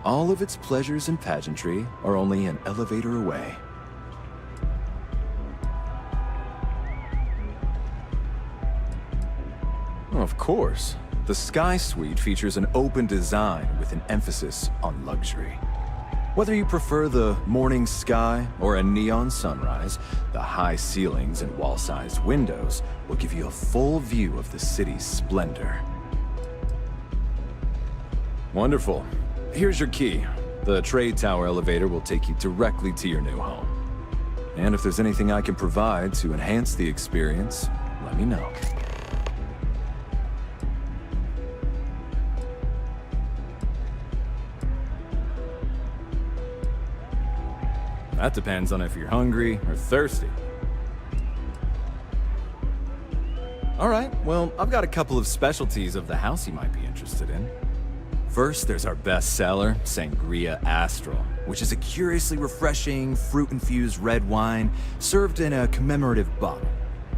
all of its pleasures and pageantry are only an elevator away. Of course, the Sky Suite features an open design with an emphasis on luxury. Whether you prefer the morning sky or a neon sunrise, the high ceilings and wall-sized windows will give you a full view of the city's splendor. Wonderful. Here's your key. The trade tower elevator will take you directly to your new home. And if there's anything I can provide to enhance the experience, let me know. That depends on if you're hungry or thirsty. All right, well, I've got a couple of specialties of the house you might be interested in. First, there's our best seller, Sangria Astral, which is a curiously refreshing, fruit-infused red wine served in a commemorative bottle.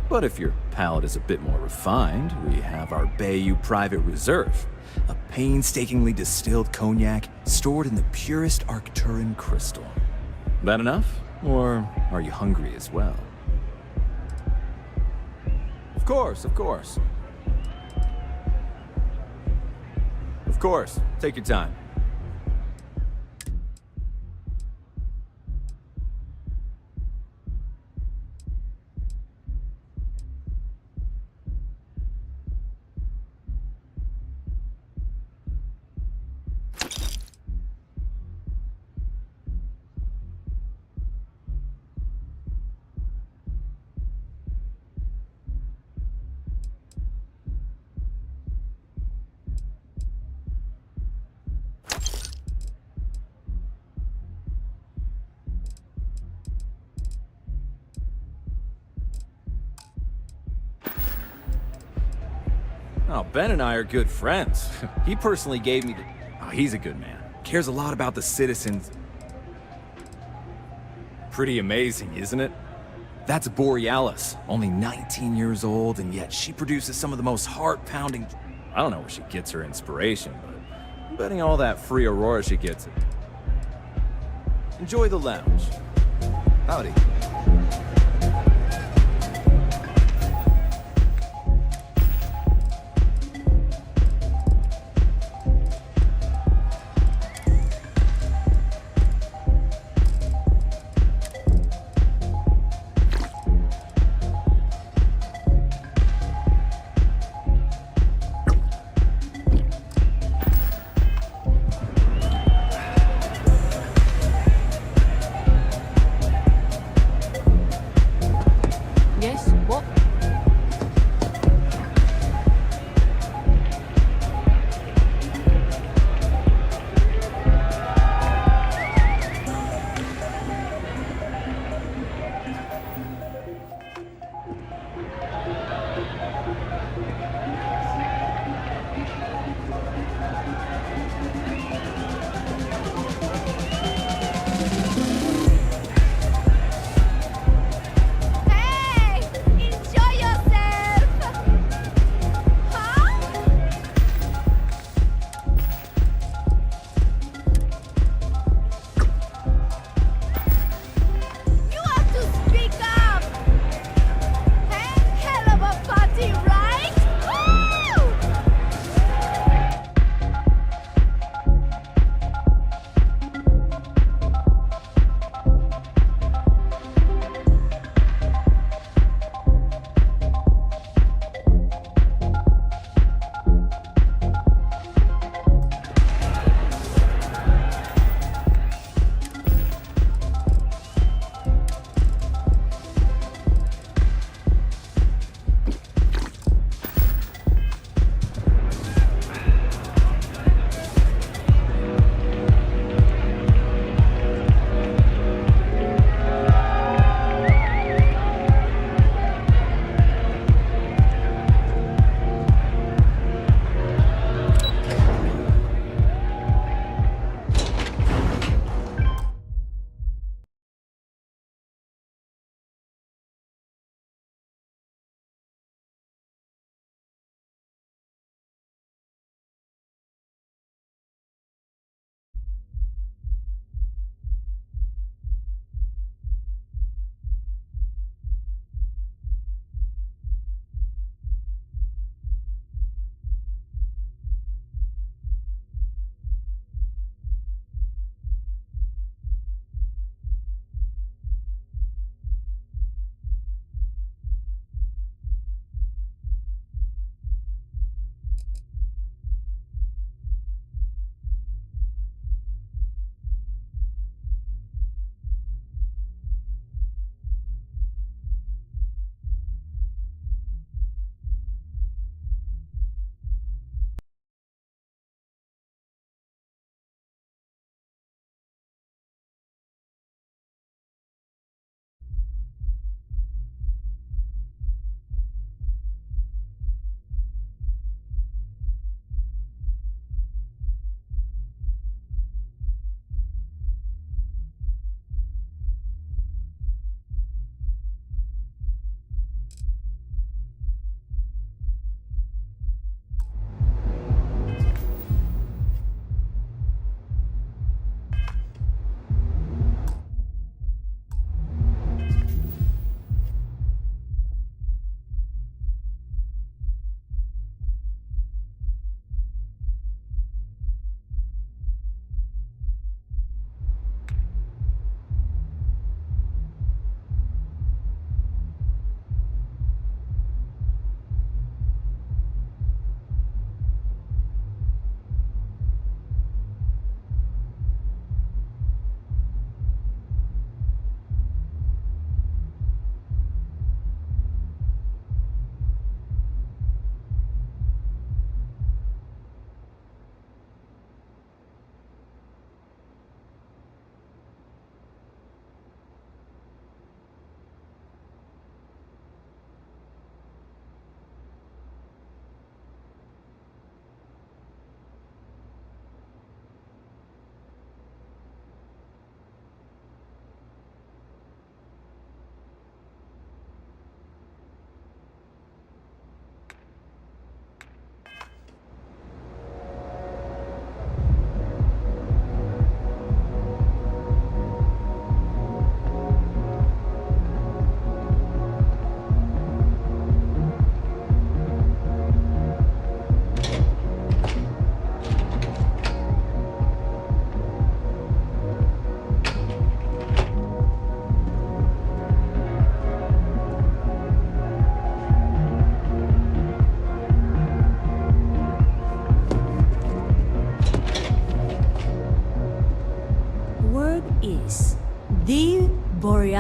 But if your palate is a bit more refined, we have our Bayou Private Reserve, a painstakingly distilled cognac stored in the purest Arcturan crystal. That enough? Or are you hungry as well? Of course, of course. Of course, take your time. Oh, Ben and I are good friends. He personally gave me the... Oh, he's a good man. Cares a lot about the citizens. Pretty amazing, isn't it? That's Borealis, only 19 years old, and yet she produces some of the most heart-pounding... I don't know where she gets her inspiration, but I'm betting all that free Aurora she gets it. Enjoy the lounge. Howdy. Yes, what? Hey! Enjoy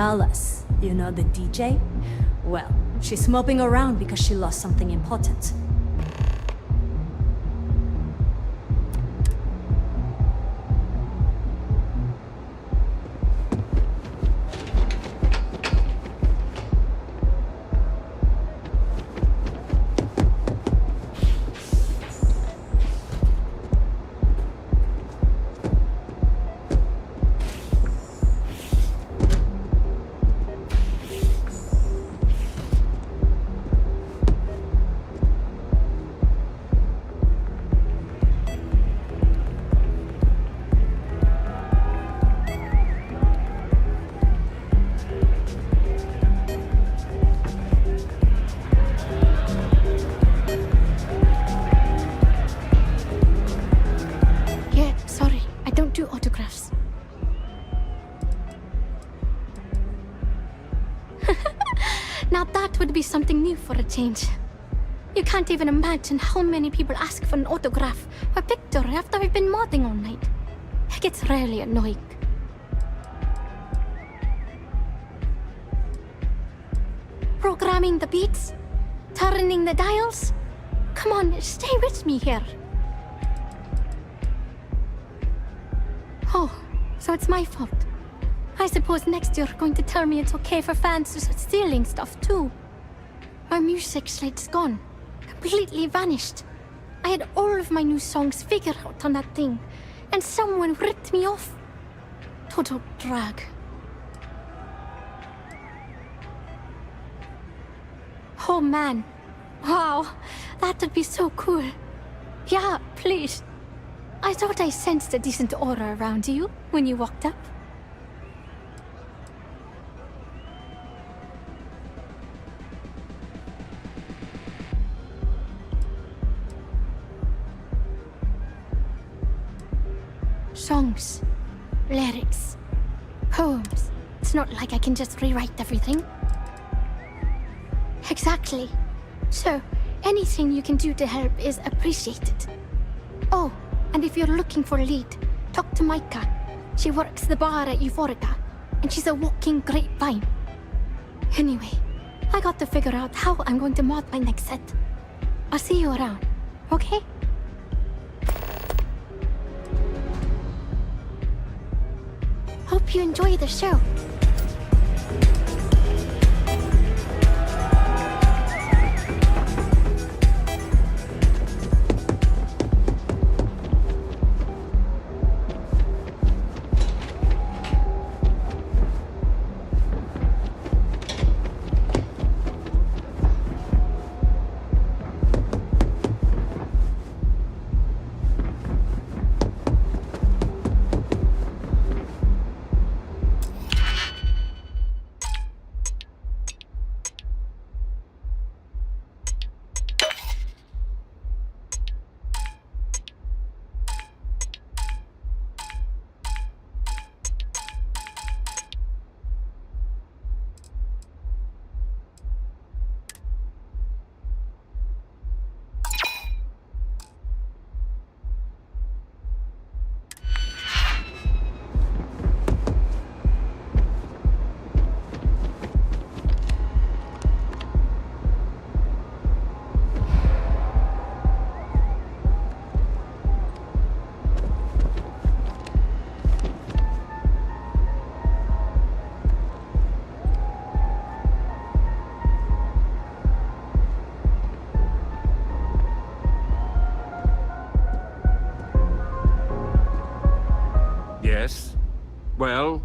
Dallas, you know the DJ? Well, she's moping around because she lost something important. Now that would be something new for a change. You can't even imagine how many people ask for an autograph or picture after I've been modding all night. It gets really annoying. Programming the beats? Turning the dials? Come on, stay with me here. Oh, so it's my fault. I suppose next you're going to tell me it's okay for fans to start stealing stuff too. My music slate's gone. Completely vanished. I had all of my new songs figured out on that thing, and someone ripped me off. Total drag. Oh man. Wow, that would be so cool. Yeah, please. I thought I sensed a decent aura around you when you walked up. Songs, lyrics, poems. It's not like I can just rewrite everything. Exactly. So, anything you can do to help is appreciated. Oh, and if you're looking for a lead, talk to Micah. She works the bar at Euphorica, and she's a walking grapevine. Anyway, I got to figure out how I'm going to mod my next set. I'll see you around, okay? Hope you enjoy the show. Yes? Well,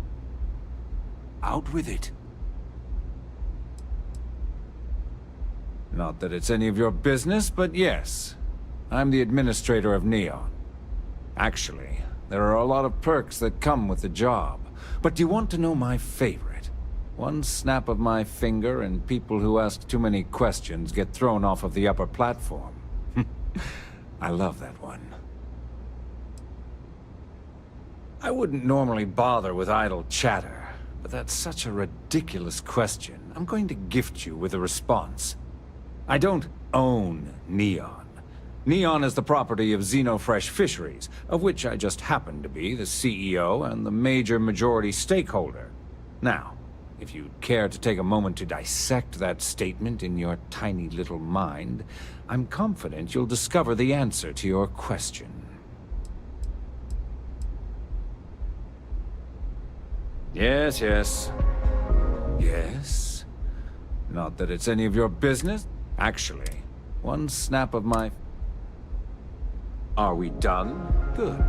out with it. Not that it's any of your business, but yes. I'm the administrator of Neon. Actually, there are a lot of perks that come with the job. But do you want to know my favorite? One snap of my finger and people who ask too many questions get thrown off of the upper platform. I love that one. I wouldn't normally bother with idle chatter, but that's such a ridiculous question. I'm going to gift you with a response. I don't own Neon. Neon is the property of Xenofresh Fisheries, of which I just happen to be the CEO and the major majority stakeholder. Now, If you'd care to take a moment to dissect that statement in your tiny little mind, I'm confident you'll discover the answer to your question. Yes, yes. Yes? Not that it's any of your business. Actually, one snap of my... Are we done? Good.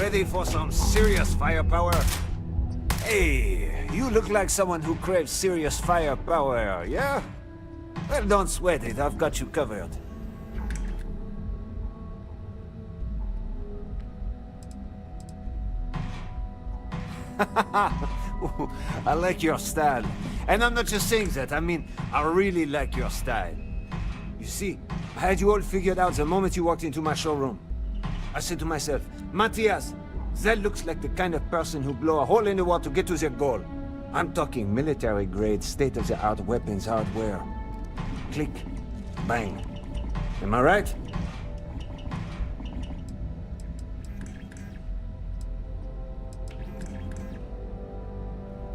ready for some serious firepower? Hey, you look like someone who craves serious firepower, yeah? Well, don't sweat it. I've got you covered. I like your style. And I'm not just saying that. I mean, I really like your style. You see, I had you all figured out the moment you walked into my showroom. I said to myself, Matthias, that looks like the kind of person who blow a hole in the wall to get to their goal. I'm talking military-grade, state-of-the-art weapons hardware. Click. Bang. Am I right?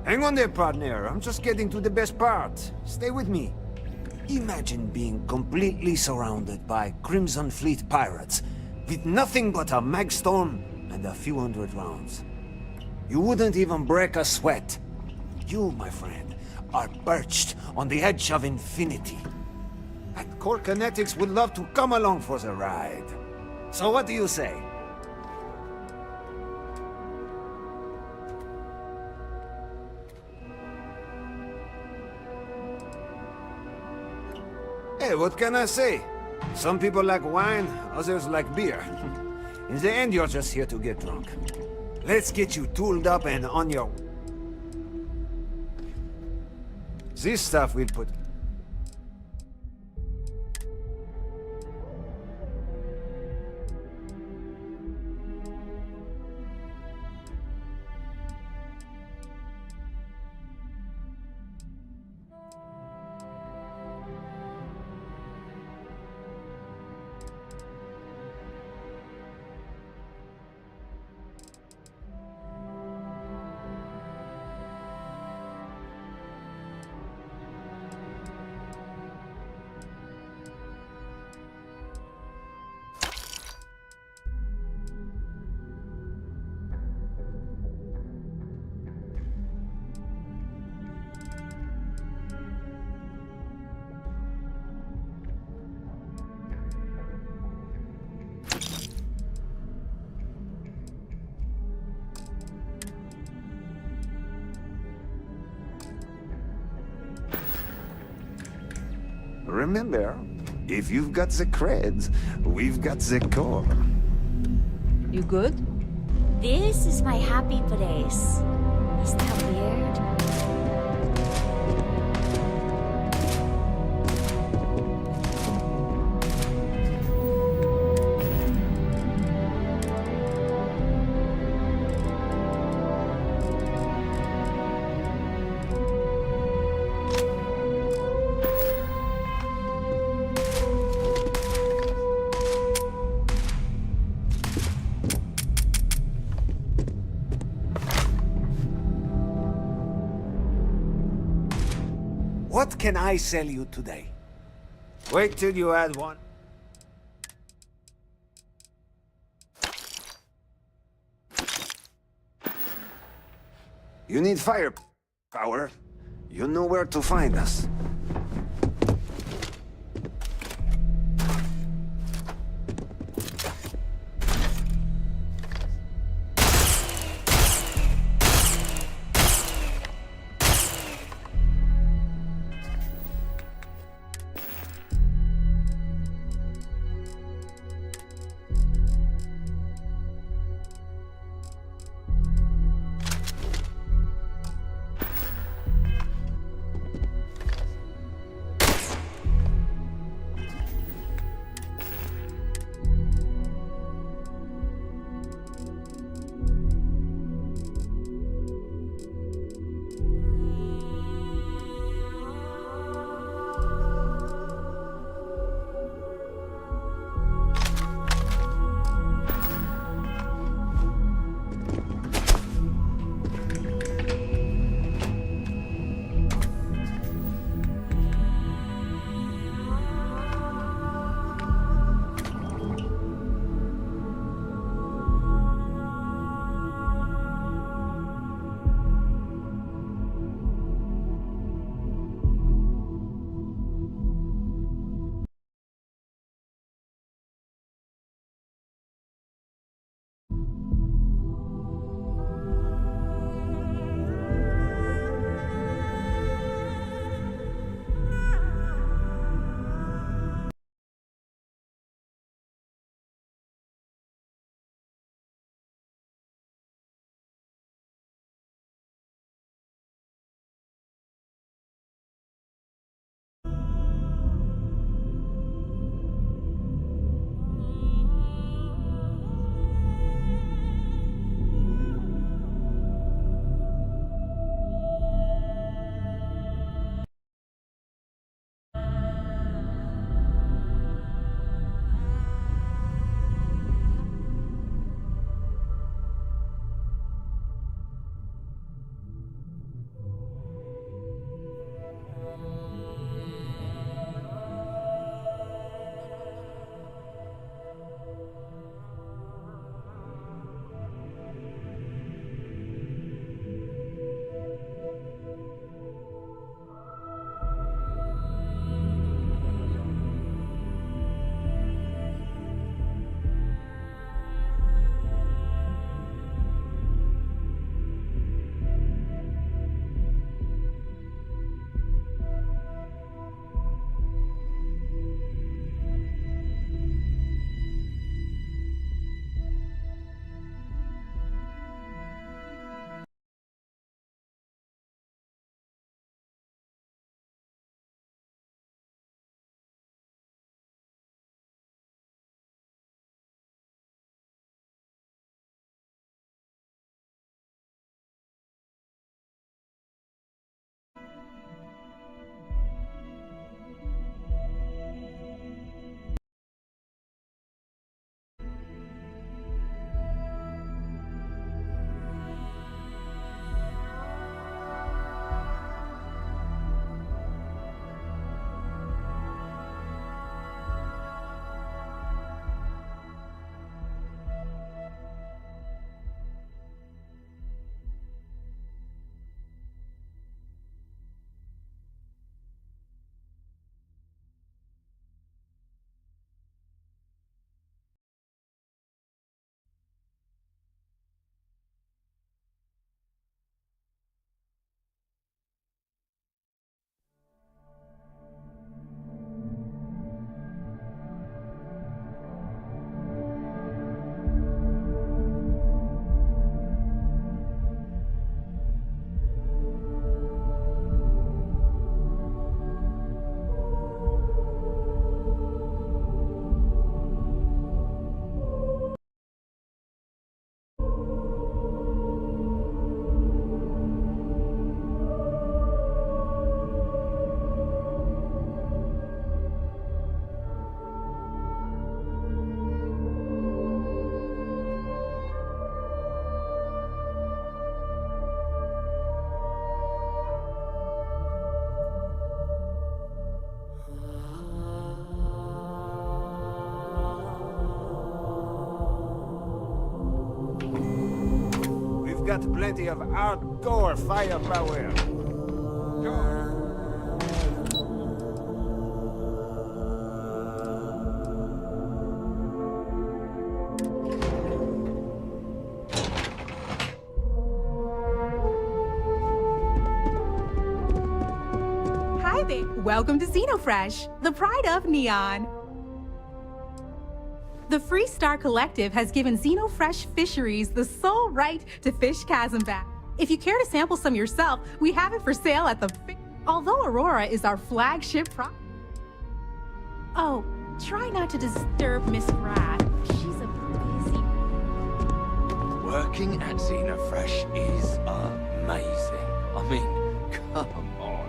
Hang on there, partner. I'm just getting to the best part. Stay with me. Imagine being completely surrounded by Crimson Fleet pirates, with nothing but a magstorm and a few hundred rounds. You wouldn't even break a sweat. You, my friend, are perched on the edge of infinity. And Core Kinetics would love to come along for the ride. So what do you say? Hey, what can I say? Some people like wine, others like beer. In the end, you're just here to get drunk. Let's get you tooled up and on your... This stuff we'll put... Remember, if you've got the creds, we've got the core. You good? This is my happy place. Is that weird? What can I sell you today? Wait till you add one. You need firepower? You know where to find us. I've got plenty of outdoor firepower. Hi there. Welcome to Xenofresh, the pride of Neon. The Free Star Collective has given Xenofresh Fisheries the sole right to fish Chasmback. If you care to sample some yourself, we have it for sale at the... Although Aurora is our flagship Oh, try not to disturb Miss Pratt. She's a busy... Working at Xenofresh is amazing. I mean, come on.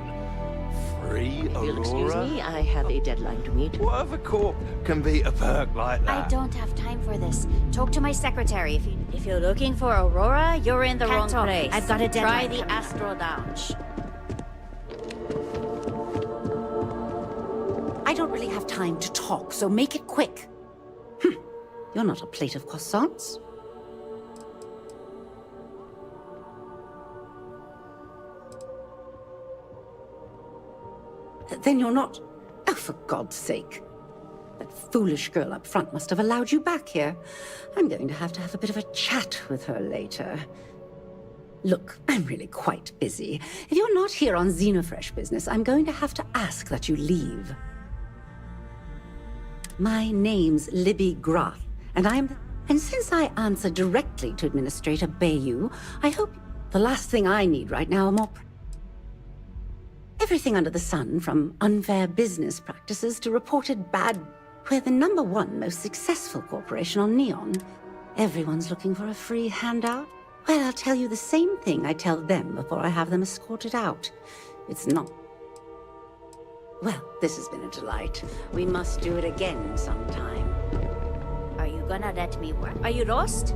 Free Aurora? You'll excuse me, I have a deadline to meet. What other corp can beat a perk like that? I don't have time for this. Talk to my secretary. If you're looking for Aurora, you're in the wrong place. I've got a deadline. Try the Astral Lounge. I don't really have time to talk, so make it quick. You're not a plate of croissants. Then you're not... Oh, for God's sake. That foolish girl up front must have allowed you back here. I'm going to have a bit of a chat with her later. Look, I'm really quite busy. If you're not here on Xenofresh business, I'm going to have to ask that you leave. My name's Libby Groth, and And since I answer directly to Administrator Bayou, I hope the last thing I need right now are more... Everything under the sun, from unfair business practices to reported bad... We're the #1 most successful corporation on Neon. Everyone's looking for a free handout. Well, I'll tell you the same thing I tell them before I have them escorted out. It's not... Well, this has been a delight. We must do it again sometime. Are you gonna let me work? Are you lost?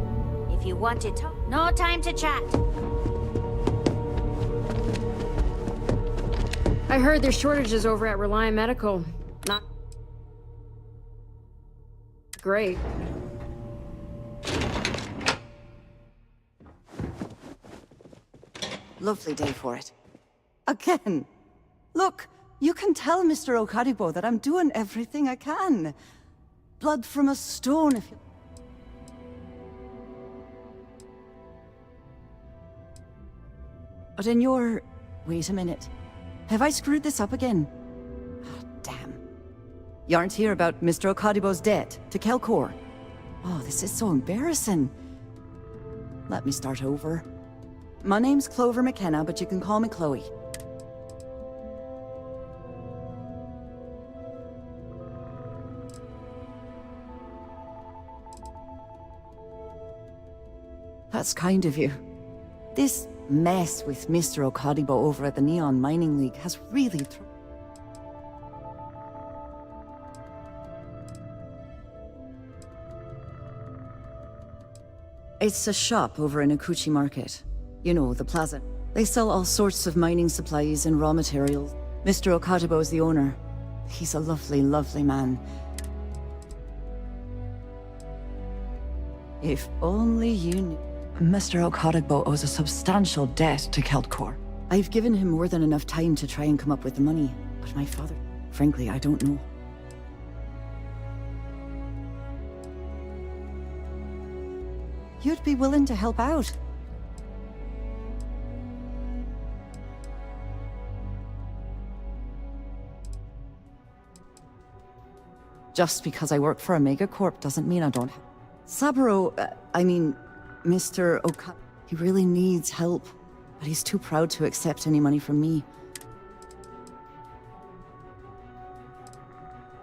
If you want to talk, no time to chat. I heard there's shortages over at Reliant Medical. Not great. Lovely day for it. Again. Look, you can tell Mr. Okadibo that I'm doing everything I can. Blood from a stone if you... But in your... Wait a minute. Have I screwed this up again? Oh, damn. You aren't here about Mr. Okadibo's debt to Kelcor. Oh, this is so embarrassing. Let me start over. My name's Clover McKenna, but you can call me Chloe. That's kind of you. This mess with Mr. Okadibo over at the Neon Mining League has really It's a shop over in Akuchi Market. You know, the plaza. They sell all sorts of mining supplies and raw materials. Mr. Okadibo is the owner. He's a lovely, lovely man. If only you knew. Mr. Okadibo owes a substantial debt to Keltcor. I've given him more than enough time to try and come up with the money, but my father... Frankly, I don't know. You'd be willing to help out. Just because I work for a megacorp doesn't mean I don't have... Saburo, Mr. Okada, he really needs help, but he's too proud to accept any money from me.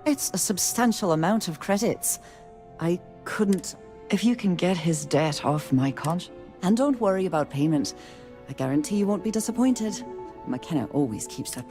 It's a substantial amount of credits. I couldn't... If you can get his debt off my conscience... And don't worry about payment. I guarantee you won't be disappointed. McKenna always keeps that...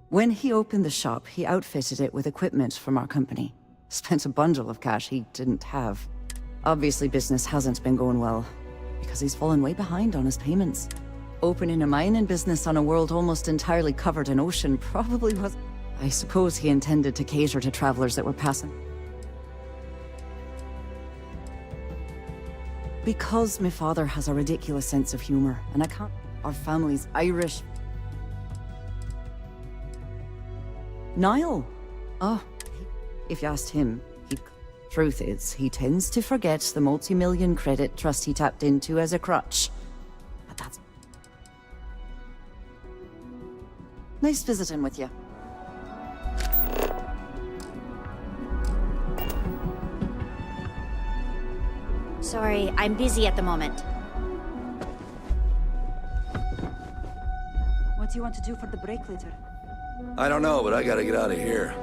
When he opened the shop, he outfitted it with equipment from our company. Spent a bundle of cash he didn't have. Obviously, business hasn't been going well, because he's fallen way behind on his payments. Opening a mining business on a world almost entirely covered in ocean probably was... I suppose he intended to cater to travelers that were passing. Because my father has a ridiculous sense of humor, and I can't... Our family's Irish. Niall? Oh, if you asked him, truth is, he tends to forget the multi-million credit trust he tapped into as a crutch. But that's... Nice visiting with you. Sorry, I'm busy at the moment. What do you want to do for the break later? I don't know, but I gotta get out of here.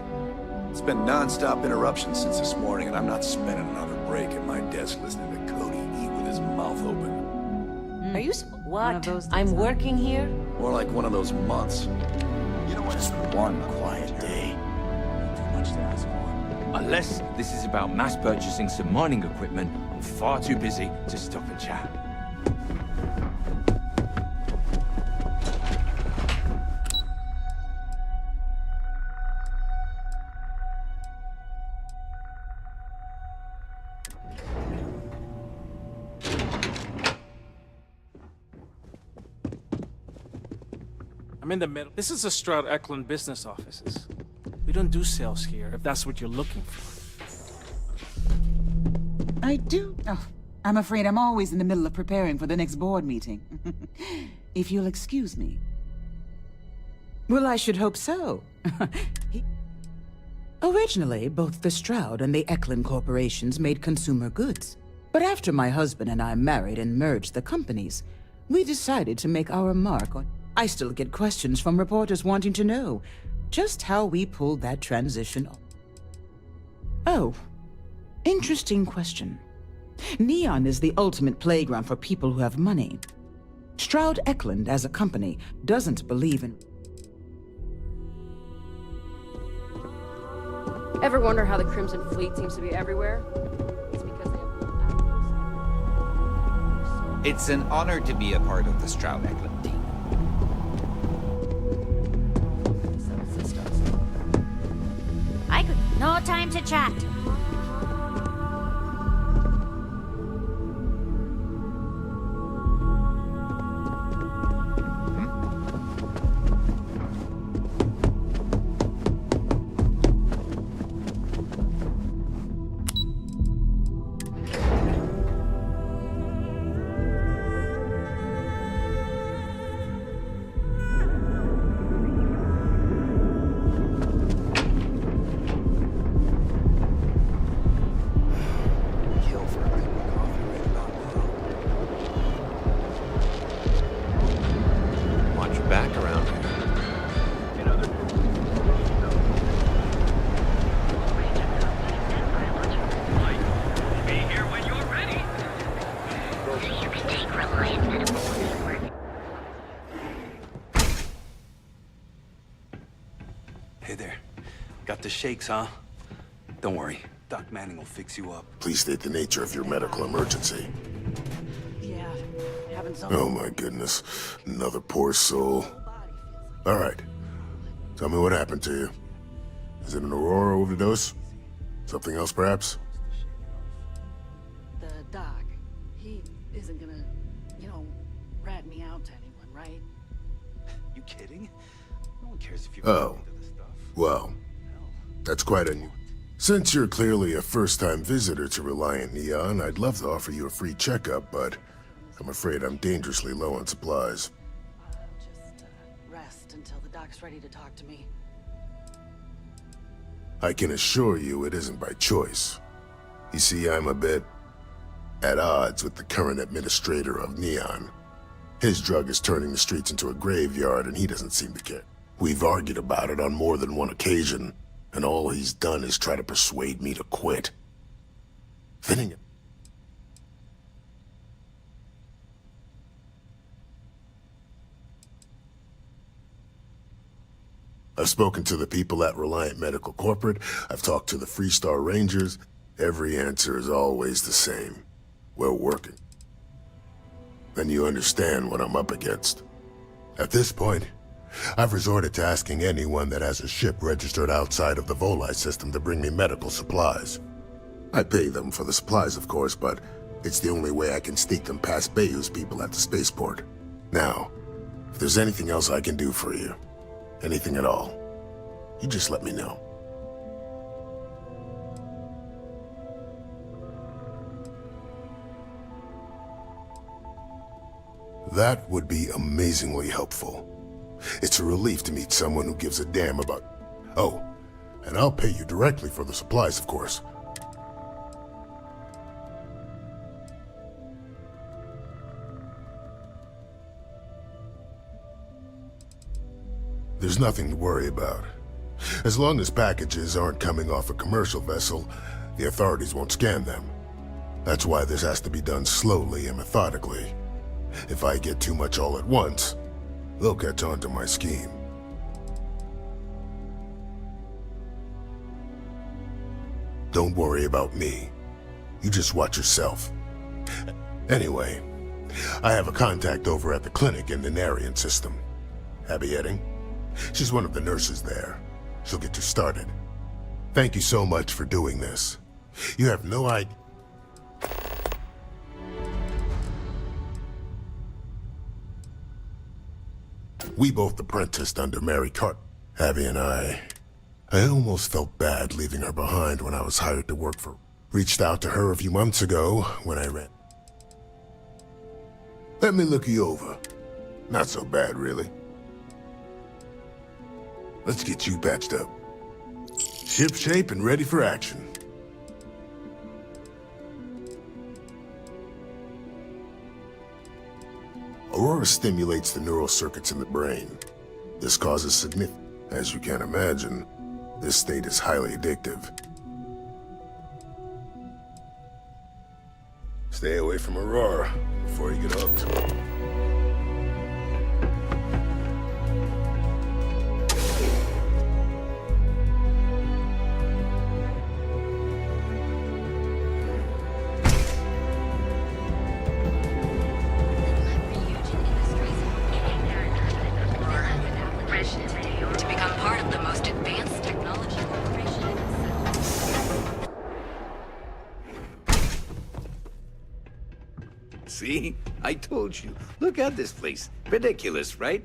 It's been non-stop interruptions since this morning, and I'm not spending another break at my desk listening to Cody eat with his mouth open. Are you... What? I'm working here? More like one of those months. You know what? Just one quiet day. Too much to ask for. Unless this is about mass purchasing some mining equipment, I'm far too busy to stop and chat. I'm in the middle. This is the Stroud Eklund business offices. We don't do sales here, if that's what you're looking for. I do. Oh, I'm afraid I'm always in the middle of preparing for the next board meeting. If you'll excuse me. Well, I should hope so. Originally, both the Stroud and the Eklund corporations made consumer goods. But after my husband and I married and merged the companies, we decided to make our mark on... I still get questions from reporters wanting to know just how we pulled that transition off. Oh, interesting question. Neon is the ultimate playground for people who have money. Stroud Eklund, as a company, doesn't believe in... Ever wonder how the Crimson Fleet seems to be everywhere? It's because they have... It's an honor to be a part of the Stroud Eklund team. No time to chat. Hey there. Got the shakes, huh? Don't worry. Doc Manning will fix you up. Please state the nature of your medical emergency. Yeah, having some... Oh my goodness. Another poor soul. All right. Tell me what happened to you. Is it an Aurora overdose? Something else, perhaps? The doc, he isn't gonna, rat me out to anyone, right? You kidding? No one cares if you... Oh. Well, that's quite unusual. Since you're clearly a first-time visitor to Reliant Neon, I'd love to offer you a free checkup, but I'm afraid I'm dangerously low on supplies. Just rest until the doc's ready to talk to me. I can assure you it isn't by choice. You see, I'm a bit at odds with the current administrator of Neon. His drug is turning the streets into a graveyard, and he doesn't seem to care. We've argued about it on more than one occasion, and all he's done is try to persuade me to quit. Fitting it. I've spoken to the people at Reliant Medical Corporate. I've talked to the Freestar Rangers. Every answer is always the same. We're working. then you understand what I'm up against. At this point, I've resorted to asking anyone that has a ship registered outside of the Volite system to bring me medical supplies. I pay them for the supplies, of course, but it's the only way I can sneak them past Bayou's people at the spaceport. Now, if there's anything else I can do for you, anything at all, you just let me know. That would be amazingly helpful. It's a relief to meet someone who gives a damn about... Oh, and I'll pay you directly for the supplies, of course. There's nothing to worry about. As long as packages aren't coming off a commercial vessel, the authorities won't scan them. That's why this has to be done slowly and methodically. If I get too much all at once, they'll catch on to my scheme. Don't worry about me. You just watch yourself. Anyway, I have a contact over at the clinic in the Narian system. Abby Edding? She's one of the nurses there. She'll get you started. Thank you so much for doing this. You have no idea. We both apprenticed under Mary Cart. Abby and I almost felt bad leaving her behind when I was hired to work for. Reached out to her a few months ago when I read. Let me look you over. Not so bad, really. Let's get you patched up. Ship shape and ready for action. Aurora stimulates the neural circuits in the brain. This causes significant... As you can imagine, this state is highly addictive. Stay away from Aurora before you get hooked. See? I told you. Look at this place. Ridiculous, right?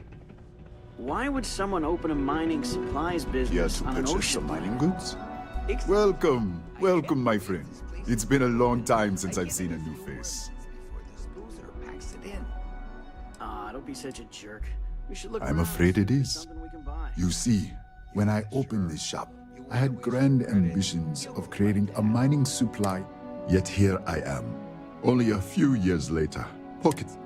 Why would someone open a mining supplies business on an purchase ocean? some mining goods? Welcome, welcome, my friend. It's been a long time since I've seen a new face. Don't be such a jerk. We should look I'm around afraid it and see is. something we can buy. You see, when I opened this shop, I had grand ambitions of creating a mining supply. Yet here I am, only a few years later, pockets.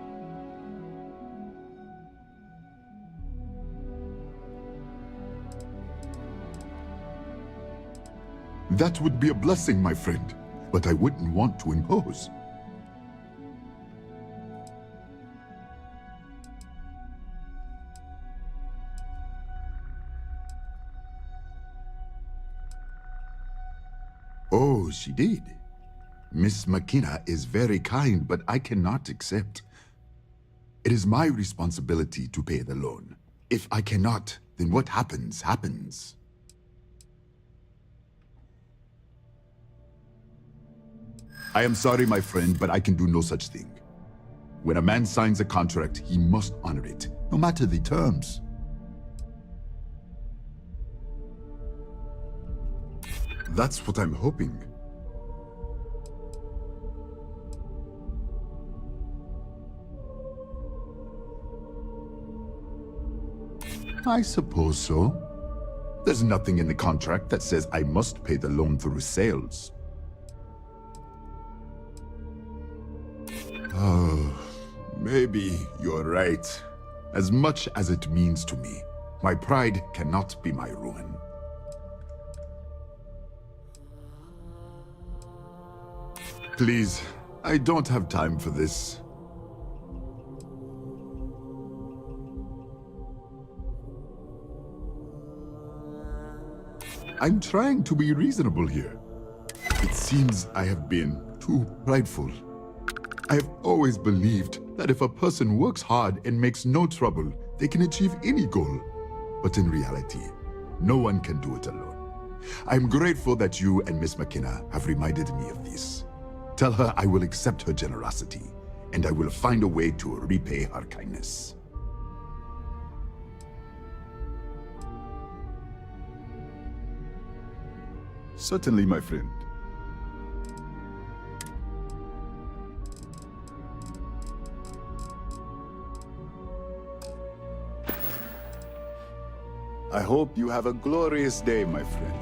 That would be a blessing, my friend, but I wouldn't want to impose. Oh, she did. Miss McKenna is very kind, but I cannot accept. It is my responsibility to pay the loan. If I cannot, then what happens, happens. I am sorry, my friend, but I can do no such thing. When a man signs a contract, he must honor it, no matter the terms. That's what I'm hoping. I suppose so. There's nothing in the contract that says I must pay the loan through sales. Oh, maybe you're right. As much as it means to me, my pride cannot be my ruin. Please, I don't have time for this. I'm trying to be reasonable here. It seems I have been too prideful. I have always believed that if a person works hard and makes no trouble, they can achieve any goal. But in reality, no one can do it alone. I'm grateful that you and Miss McKenna have reminded me of this. Tell her I will accept her generosity, and I will find a way to repay her kindness. Certainly, my friend. I hope you have a glorious day, my friend.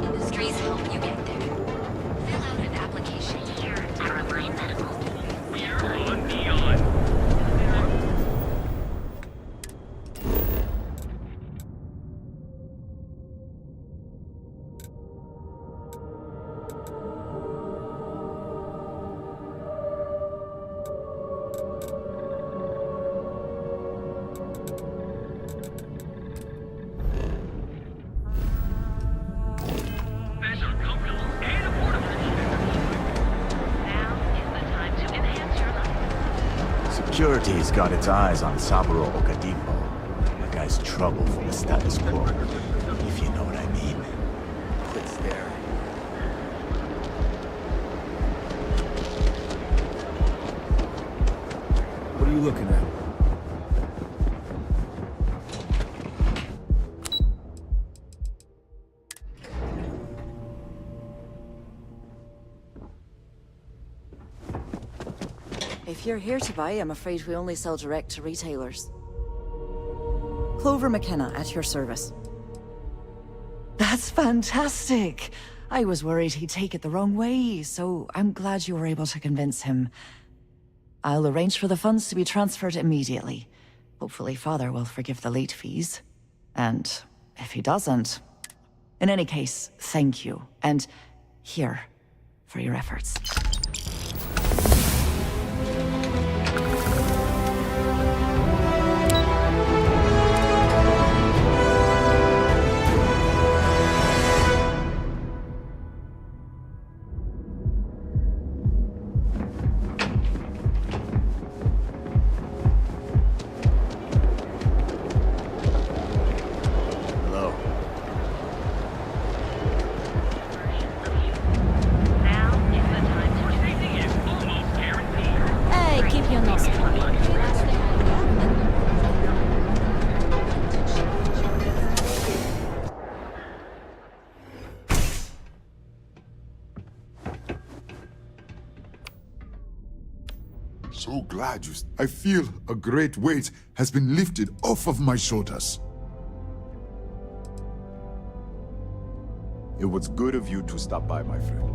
Industries help you get there. Fill out an application here at Reliant Medical. We're on Neon. Security's got its eyes on Saburo Okadipo. The guy's trouble for the status quo, if you know what I mean. Quit staring. What are you looking at? If you're here to buy, I'm afraid we only sell direct to retailers. Clover McKenna, at your service. That's fantastic! I was worried he'd take it the wrong way, so I'm glad you were able to convince him. I'll arrange for the funds to be transferred immediately. Hopefully Father will forgive the late fees. And if he doesn't... In any case, thank you. And here, for your efforts. So glad you... I feel a great weight has been lifted off of my shoulders. It was good of you to stop by, my friend.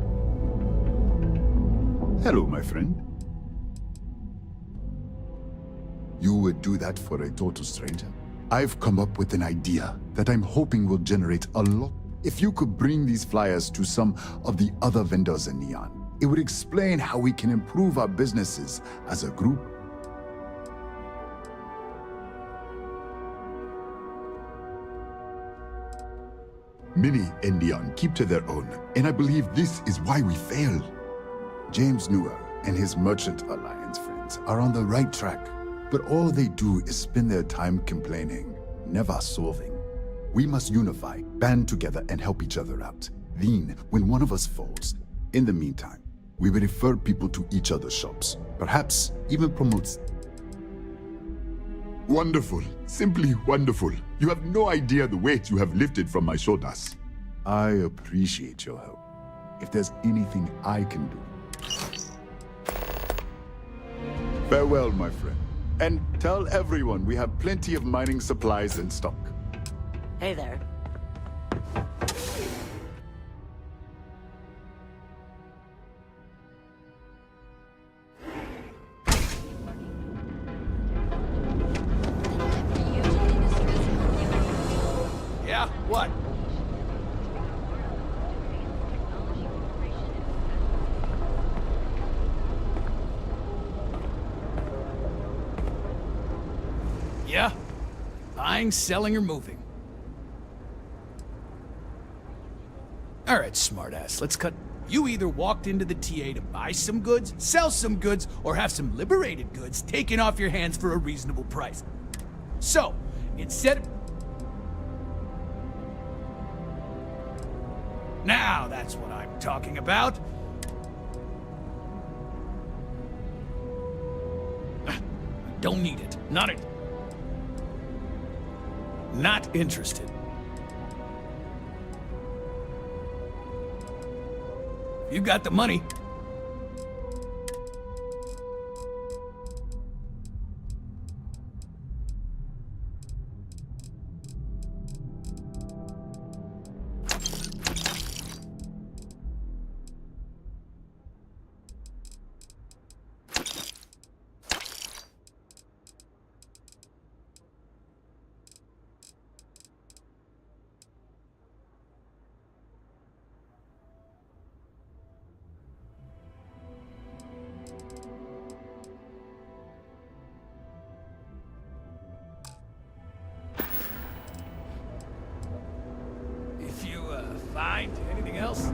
Hello, my friend. You would do that for a total stranger? I've come up with an idea that I'm hoping will generate a lot. If you could bring these flyers to some of the other vendors in Neon, it would explain how we can improve our businesses as a group. Many in Neon keep to their own, and I believe this is why we fail. James Newell and his Merchant Alliance friends are on the right track, but all they do is spend their time complaining, never solving. We must unify, band together, and help each other out. Then, when one of us falls, in the meantime, we will refer people to each other's shops, perhaps even promote. Wonderful, simply wonderful. You have no idea the weight you have lifted from my shoulders. I appreciate your help. If there's anything I can do. Farewell, my friend. And tell everyone we have plenty of mining supplies in stock. Hey there. Yeah? What? buying, selling, or moving. Alright, smartass, let's cut. You either walked into the TA to buy some goods, sell some goods, or have some liberated goods taken off your hands for a reasonable price. So, instead of... Now that's what I'm talking about. Don't need it. Not interested. You got the money. Find anything else?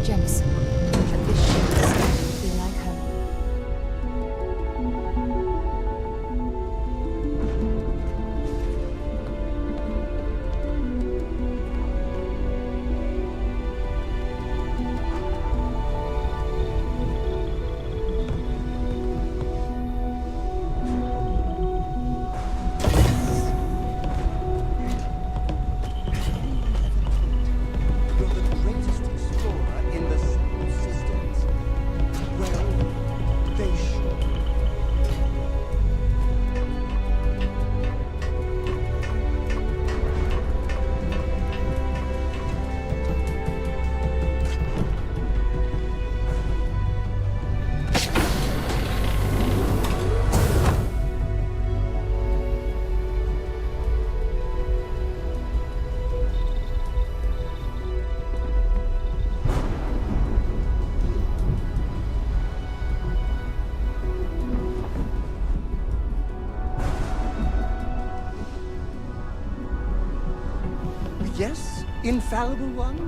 Jemison. But this ship is starting to feel like home. Yes, infallible one?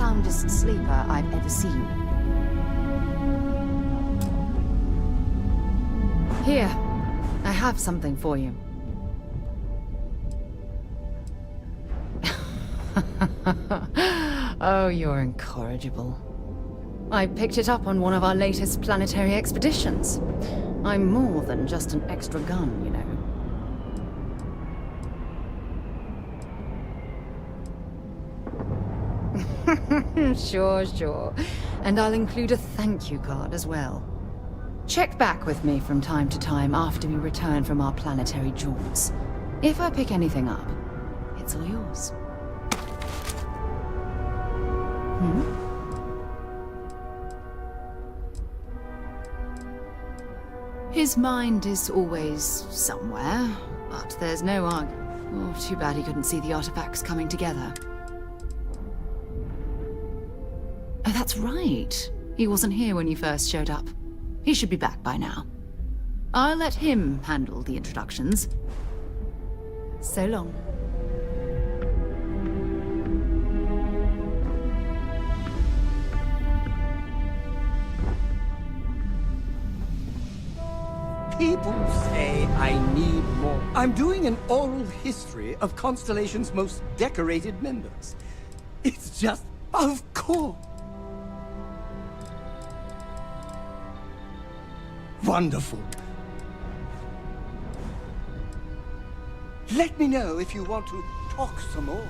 soundest sleeper I've ever seen. Here, I have something for you. Oh, you're incorrigible. I picked it up on one of our latest planetary expeditions. I'm more than just an extra gun, you know. Sure. And I'll include a thank you card as well. Check back with me from time to time after we return from our planetary jaunts. If I pick anything up, it's all yours. His mind is always somewhere, but there's no argument. Oh, too bad he couldn't see the artifacts coming together. Oh, that's right. He wasn't here when you first showed up. He should be back by now. I'll let him handle the introductions. So long. People say I need more. I'm doing an oral history of Constellation's most decorated members. It's just, of course. Wonderful. Let me know if you want to talk some more.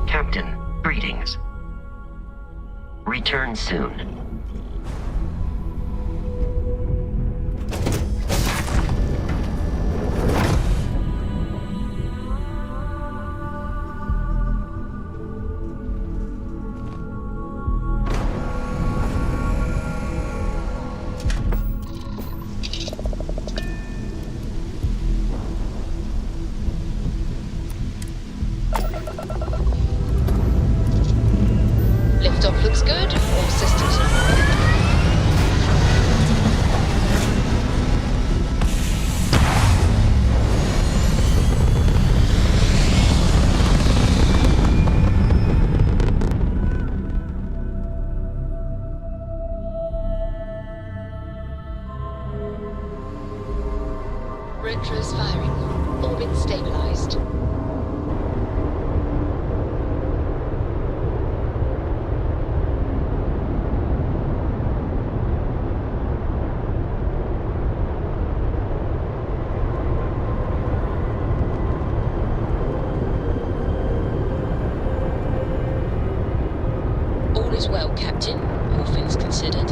Captain, greetings. Return soon. Liftoff looks good. All systems are is well, Captain, all things considered.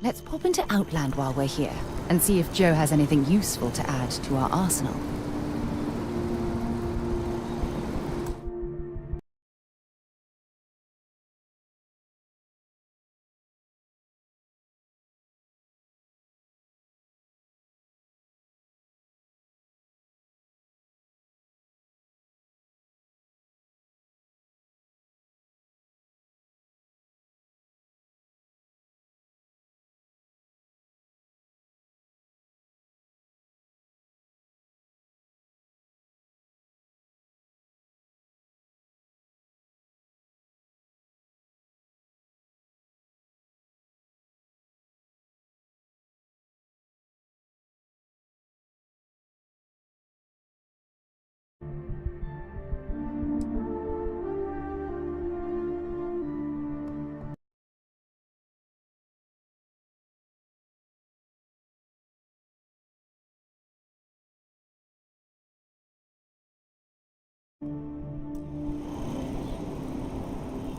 Let's pop into Outland while we're here, and see if Joe has anything useful to add to our arsenal.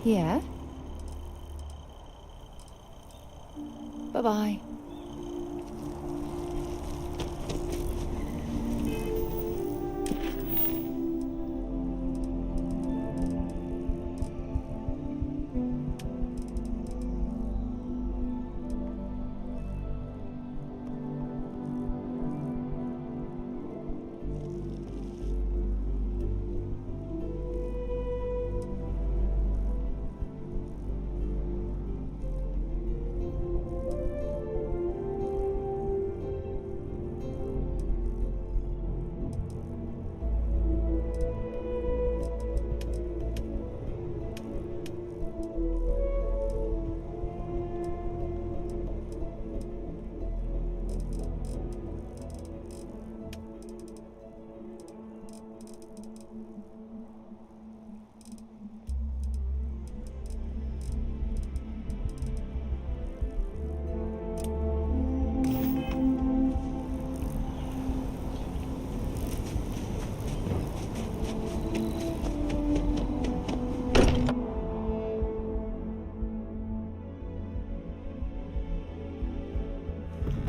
Yeah? Bye-bye.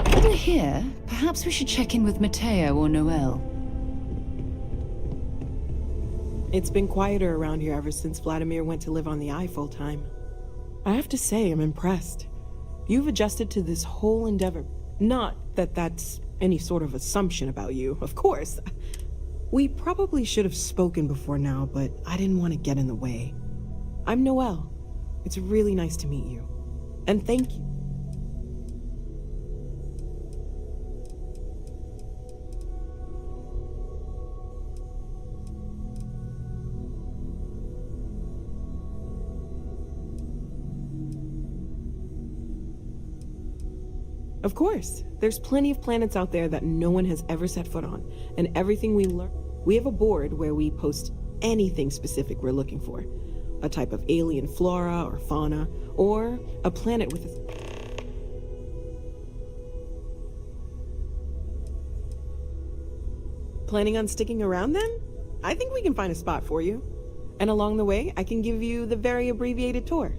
While we're here, perhaps we should check in with Mateo or Noel. It's been quieter around here ever since Vladimir went to live on the Eye full-time. I have to say, I'm impressed. You've adjusted to this whole endeavor. Not that that's any sort of assumption about you, of course. We probably should have spoken before now, but I didn't want to get in the way. I'm Noel. It's really nice to meet you. And thank you. Of course. There's plenty of planets out there that no one has ever set foot on, and everything we learn. We have a board where we post anything specific we're looking for. A type of alien flora or fauna, or a planet with a... Planning on sticking around then? I think we can find a spot for you. And along the way, I can give you the very abbreviated tour.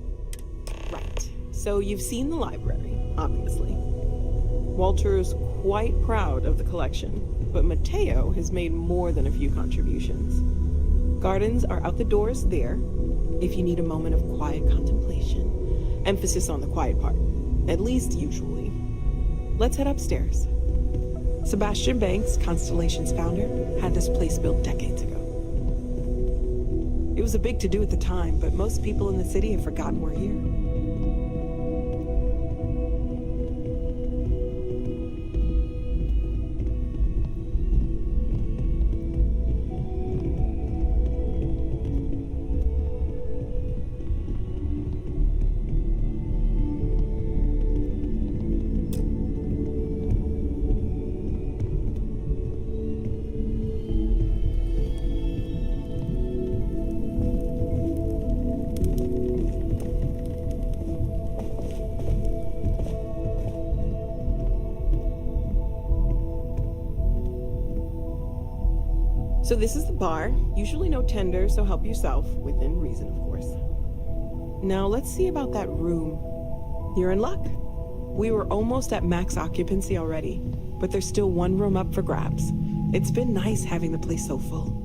Right. So you've seen the library, obviously. Walter is quite proud of the collection, but Mateo has made more than a few contributions. Gardens are out the doors there, if you need a moment of quiet contemplation. Emphasis on the quiet part, at least usually. Let's head upstairs. Sebastian Banks, Constellation's founder, had this place built decades ago. It was a big to-do at the time, but most people in the city have forgotten we're here. So this is the bar. Usually no tender, so help yourself, within reason, of course. Now let's see about that room. You're in luck. We were almost at max occupancy already, but there's still one room up for grabs. It's been nice having the place so full.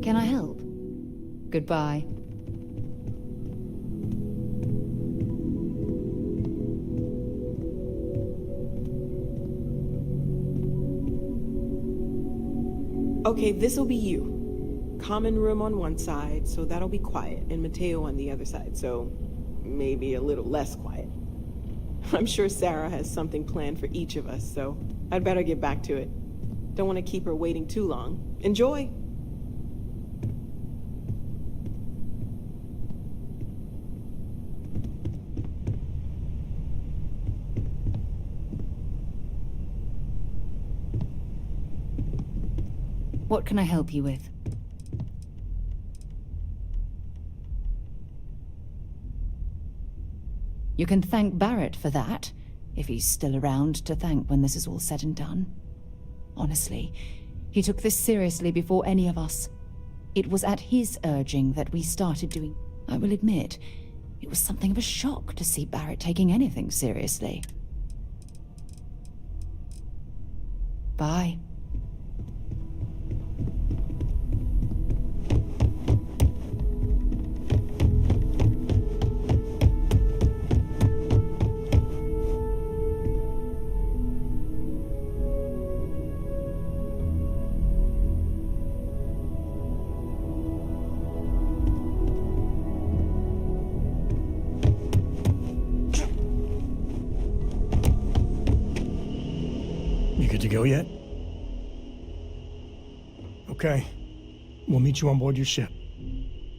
Can I help? Goodbye. Okay, this'll be you. Common room on one side, so that'll be quiet, and Mateo on the other side, so maybe a little less quiet. I'm sure Sarah has something planned for each of us, so I'd better get back to it. Don't want to keep her waiting too long. Enjoy! What can I help you with? You can thank Barrett for that, if he's still around to thank when this is all said and done. Honestly, he took this seriously before any of us. It was at his urging that we started doing... I will admit, it was something of a shock to see Barrett taking anything seriously. Bye. Good to go yet? Okay. We'll meet you on board your ship.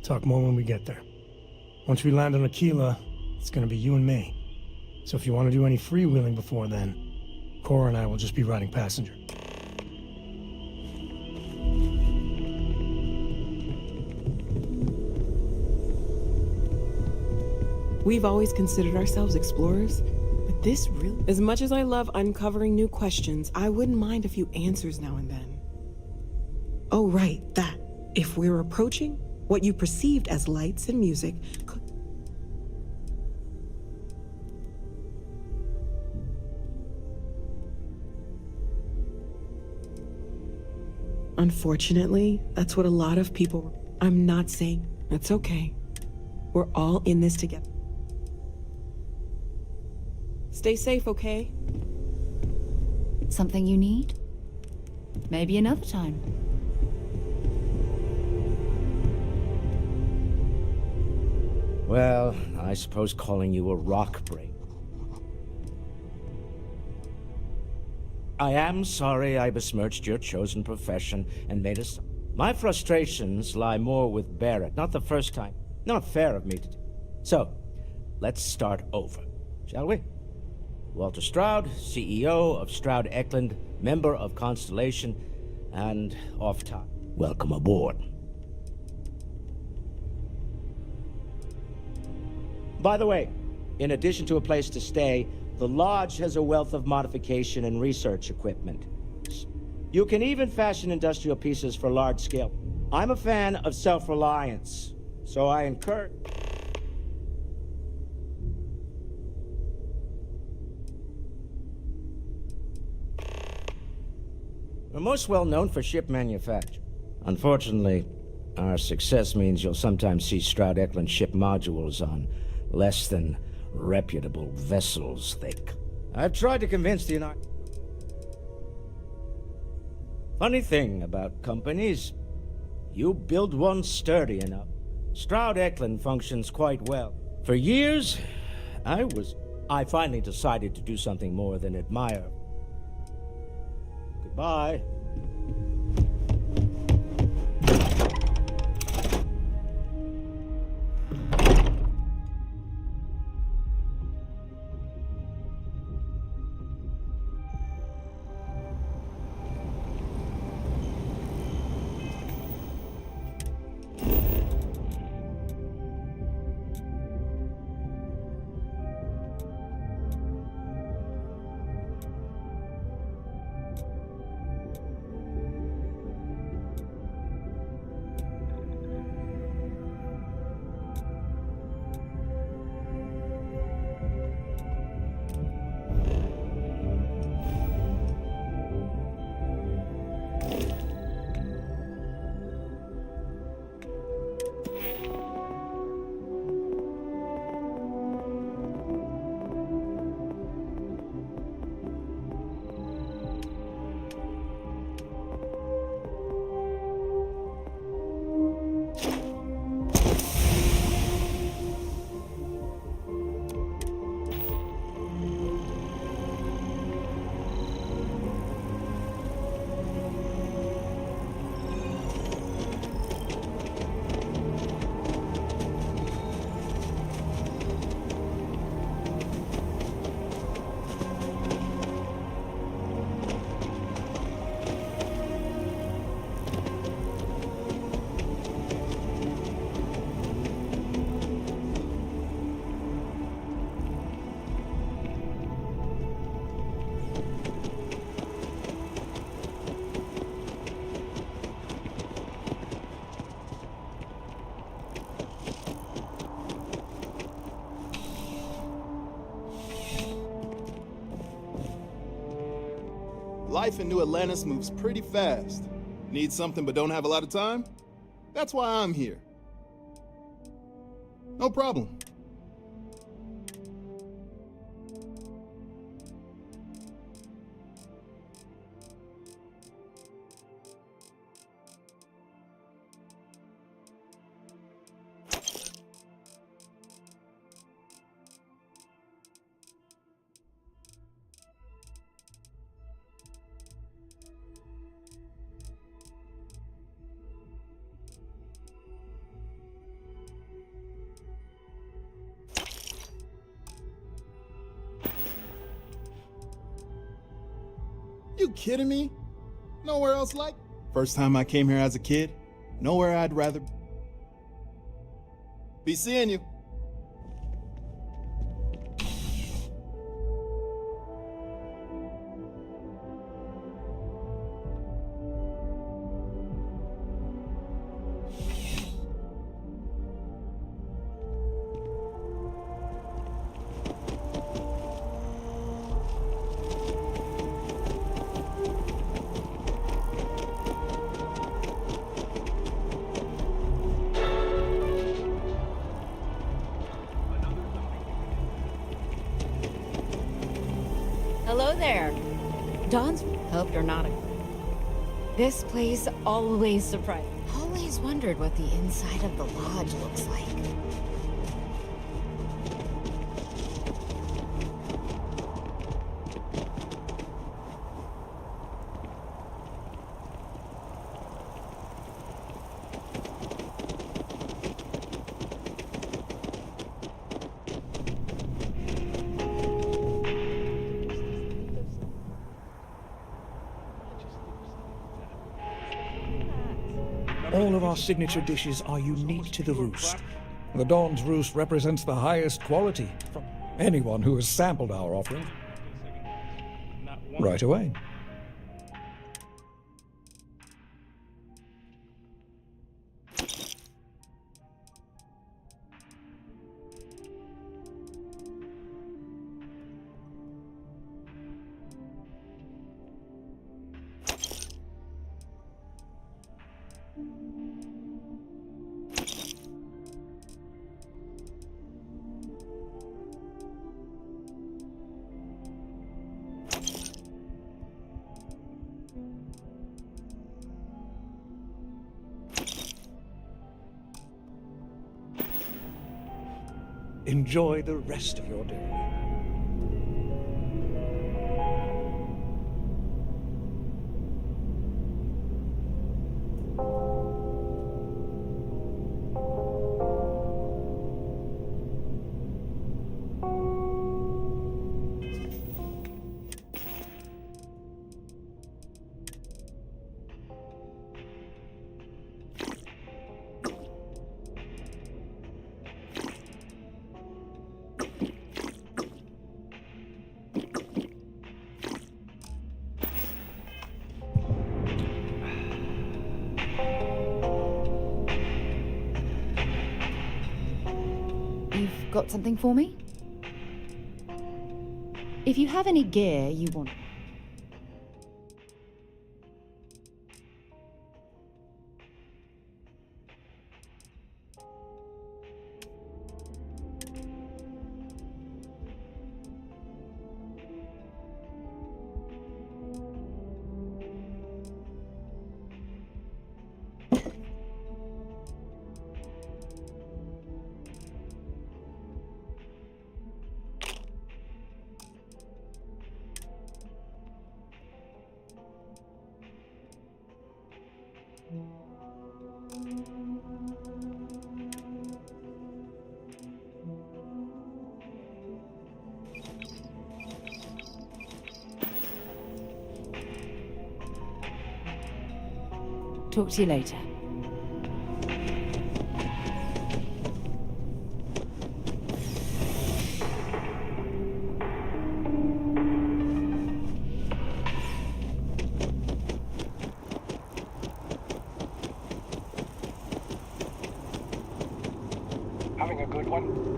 Talk more when we get there. Once we land on Aquila, it's gonna be you and me. So if you want to do any freewheeling before then, Cora and I will just be riding passenger. We've always considered ourselves explorers, but this really... As much as I love uncovering new questions, I wouldn't mind a few answers now and then. Oh, right, that. If we're approaching what you perceived as lights and music could... Unfortunately, that's what a lot of people... I'm not saying... That's okay. We're all in this together. Stay safe, okay? Something you need? Maybe another time. Well, I suppose calling you a rock break. I am sorry I besmirched your chosen profession and made us... My frustrations lie more with Barrett, not the first time. Not fair of me to do. So, let's start over, shall we? Walter Stroud, CEO of Stroud Eklund, member of Constellation, and off top. Welcome aboard. By the way, in addition to a place to stay, the Lodge has a wealth of modification and research equipment. You can even fashion industrial pieces for large scale. I'm a fan of self-reliance, so I encourage... We're most well known for ship manufacture. Unfortunately, our success means you'll sometimes see Stroud Eklund ship modules on less than reputable vessels. I've tried to convince the United... Funny thing about companies, you build one sturdy enough. Stroud Eklund functions quite well. For years, I finally decided to do something more than admire. Goodbye. Life in New Atlantis moves pretty fast. Need something but don't have a lot of time? That's why I'm here. No problem. You kidding me? Nowhere else like? First time I came here as a kid, nowhere I'd rather be seeing you. Hello there. Dawn's. Hope you're not a. This place always surprised. Always wondered what the inside of the lodge looks like. All of our signature dishes are unique to the Roost. The Dawn's Roost represents the highest quality from anyone who has sampled our offering. Right away. Enjoy the rest of your day. You've got something for me? If you have any gear you want... Talk to you later. Having a good one?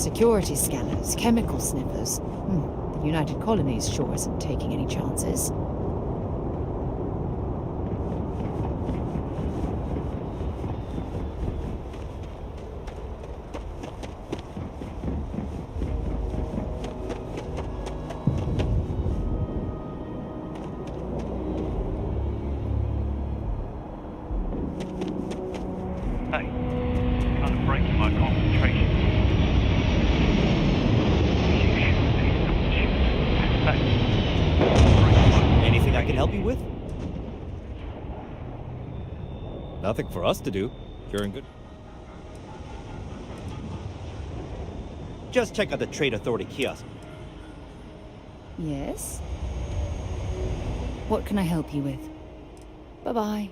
security scanners, chemical sniffers. The United Colonies sure isn't taking any chances. Anything I can help you with? Nothing for us to do. You're in good. Just check out the Trade Authority kiosk. Yes? What can I help you with? Bye-bye.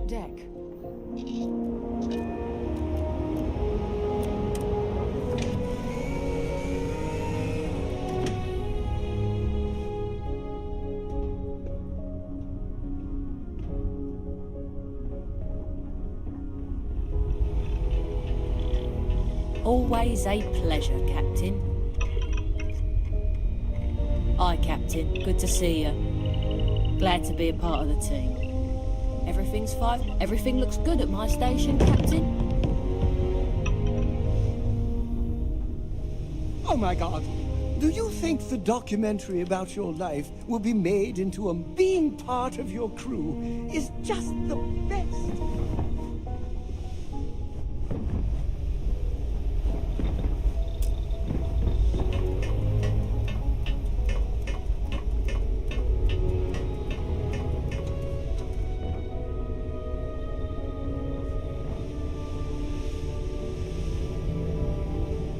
Deck. Always a pleasure, Captain. Aye, Captain. Good to see you. Glad to be a part of the team. Everything's fine. Everything looks good at my station, Captain. Oh my god. Do you think the documentary about your life will be made into a being part of your crew is just the best?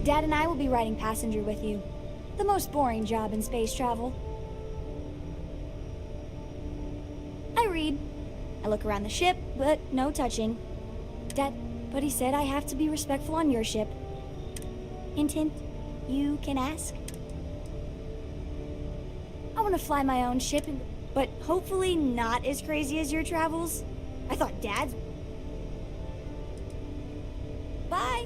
Dad and I will be riding passenger with you. The most boring job in space travel. I read. I look around the ship, but no touching. Dad, but he said I have to be respectful on your ship. Hint, hint. You can ask. I want to fly my own ship, but hopefully not as crazy as your travels. I thought Dad's... Bye!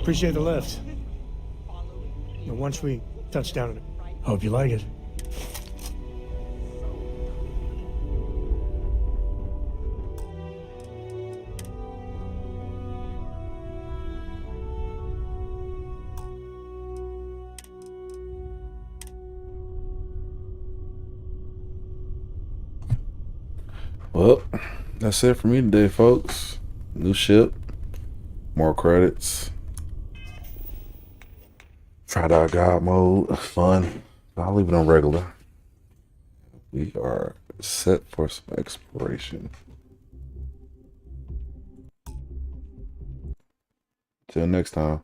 Appreciate the lift. But once we touch down, hope you like it. Well, that's it for me today, folks. New ship, more credits. Tried out God mode, fun. I'll leave it on regular. We are set for some exploration. Till next time.